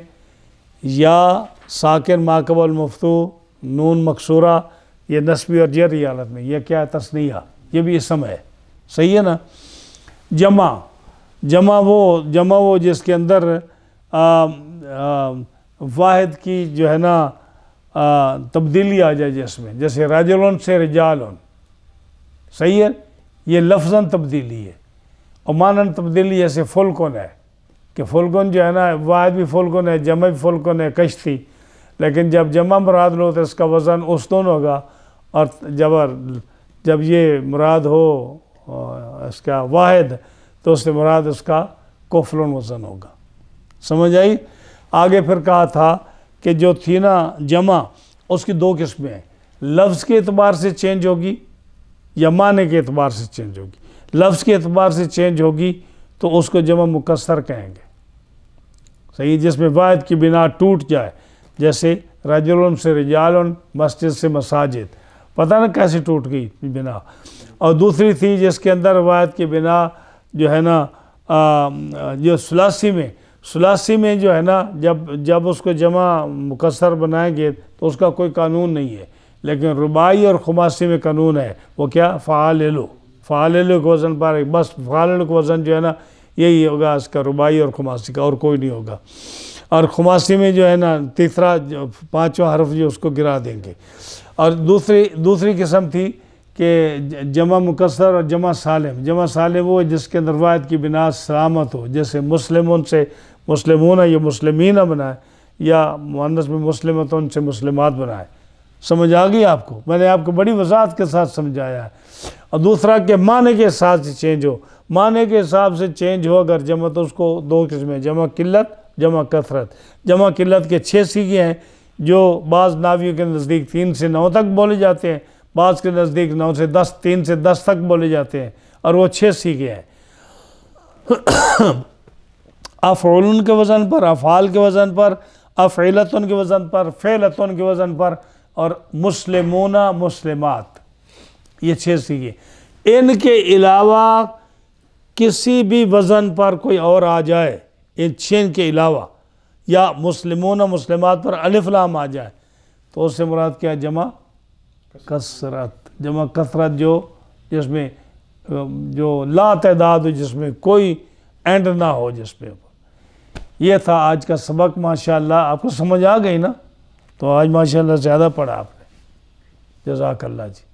یا ساکن ما قبل مفتوح نون مکسورہ یہ نسبی اور جری حالت میں، یہ کیا ہے؟ تثنیہ. یہ بھی اسم ہے. صحیح ہے نا. جمع وہ جس کے اندر واحد کی جو ہے نا تبدیلی آ جائے جس میں، جیسے رجلن سے رجالن، صحیح ہے، یہ لفظاً تبدیلی ہے، اور مانن تبدیلی جیسے فلکن ہے کہ فلکن جو ہے نا واحد بھی فلکن ہے، جمع بھی فلکن ہے، کشتی، لیکن جب جمع مراد لو تو اس کا وزن اسطن ہوگا، اور جب یہ مراد ہو اس کا واحد تو اس سے مراد اس کا کفلن وزن ہوگا. سمجھ آئی؟ آگے پھر کہا تھا کہ جو تھی نا جمع، اس کی دو قسمیں ہیں، لفظ کے اعتبار سے چینج ہوگی یا معنی کے اعتبار سے چینج ہوگی. لفظ کے اعتبار سے چینج ہوگی تو اس کو جمع مکسر کہیں گے، صحیح، جس میں واحد کی بنا ٹوٹ جائے، جیسے رجلن سے رجالن، مسجد سے مساجد، پتہ نا کیسے ٹوٹ گئی بنا. اور دوسری تھی جس کے اندر واحد کی بنا جو ہے نا جو ثلاثی میں جو ہے نا جب اس کو جمع مکسر بنائیں گے تو اس کا کوئی قانون نہیں ہے، لیکن رباعی اور خماسی میں قانون ہے. وہ کیا؟ فعاللو کے وزن پر، بس فعاللو کا وزن جو ہے نا یہی ہوگا اس کا، رباعی اور خماسی کا، اور کوئی نہیں ہوگا. اور خماسی میں جو ہے نا تیسرا پانچواں حرف جو اس کو گرا دیں گے. اور دوسری قسم تھی کہ جمع مکسر اور جمع سالم. جمع سالم وہ جس کے اندر واحد کی بنا سلامت ہو، جیسے مسلمون سے مسلمون یا مسلمین بنائے، یا مؤنث میں مسلمتون سے مسلمات بنائے. سمجھ آ گئی آپ کو؟ میں نے آپ کو بڑی وضاحت کے ساتھ سمجھایا ہے. اور دوسرا کہ معنی کے حساب سے چینج ہو، معنی کے حساب سے چینج ہو اگر جمع تو اس کو دو قسمیں، جمع قلت، جمع کثرت. جمع قلت کے 6 صیغے ہیں جو بعض ناویوں کے نزدیک 3 سے 9 تک بولے جاتے ہیں، بعض کے نزدیک 9 سے 10، 3 سے 10 تک بولے جاتے ہیں، اور وہ 6 صیغے ہیں. افعلن کے وزن پر، افعال کے وزن پر، افعلتن کے وزن پر، فعلتن کے وزن پر، اور مسلمون مسلمات، یہ 6 صیغے. ان کے علاوہ کسی بھی وزن پر کوئی اور آ جائے، ان 6 کے علاوہ، یا مسلمون مسلمات پر الف لام آ جائے تو اس سے مراد کیا؟ جمع کثرت. جمع کثرت جو جس میں جو لا تعداد ہو، جس میں کوئی اینڈ نہ ہو جس میں. یہ تھا آج کا سبق. ماشاءاللہ آپ کو سمجھ آ گئی نا؟ تو آج ماشاءاللہ زیادہ پڑھا آپ نے. جزاک اللہ جی.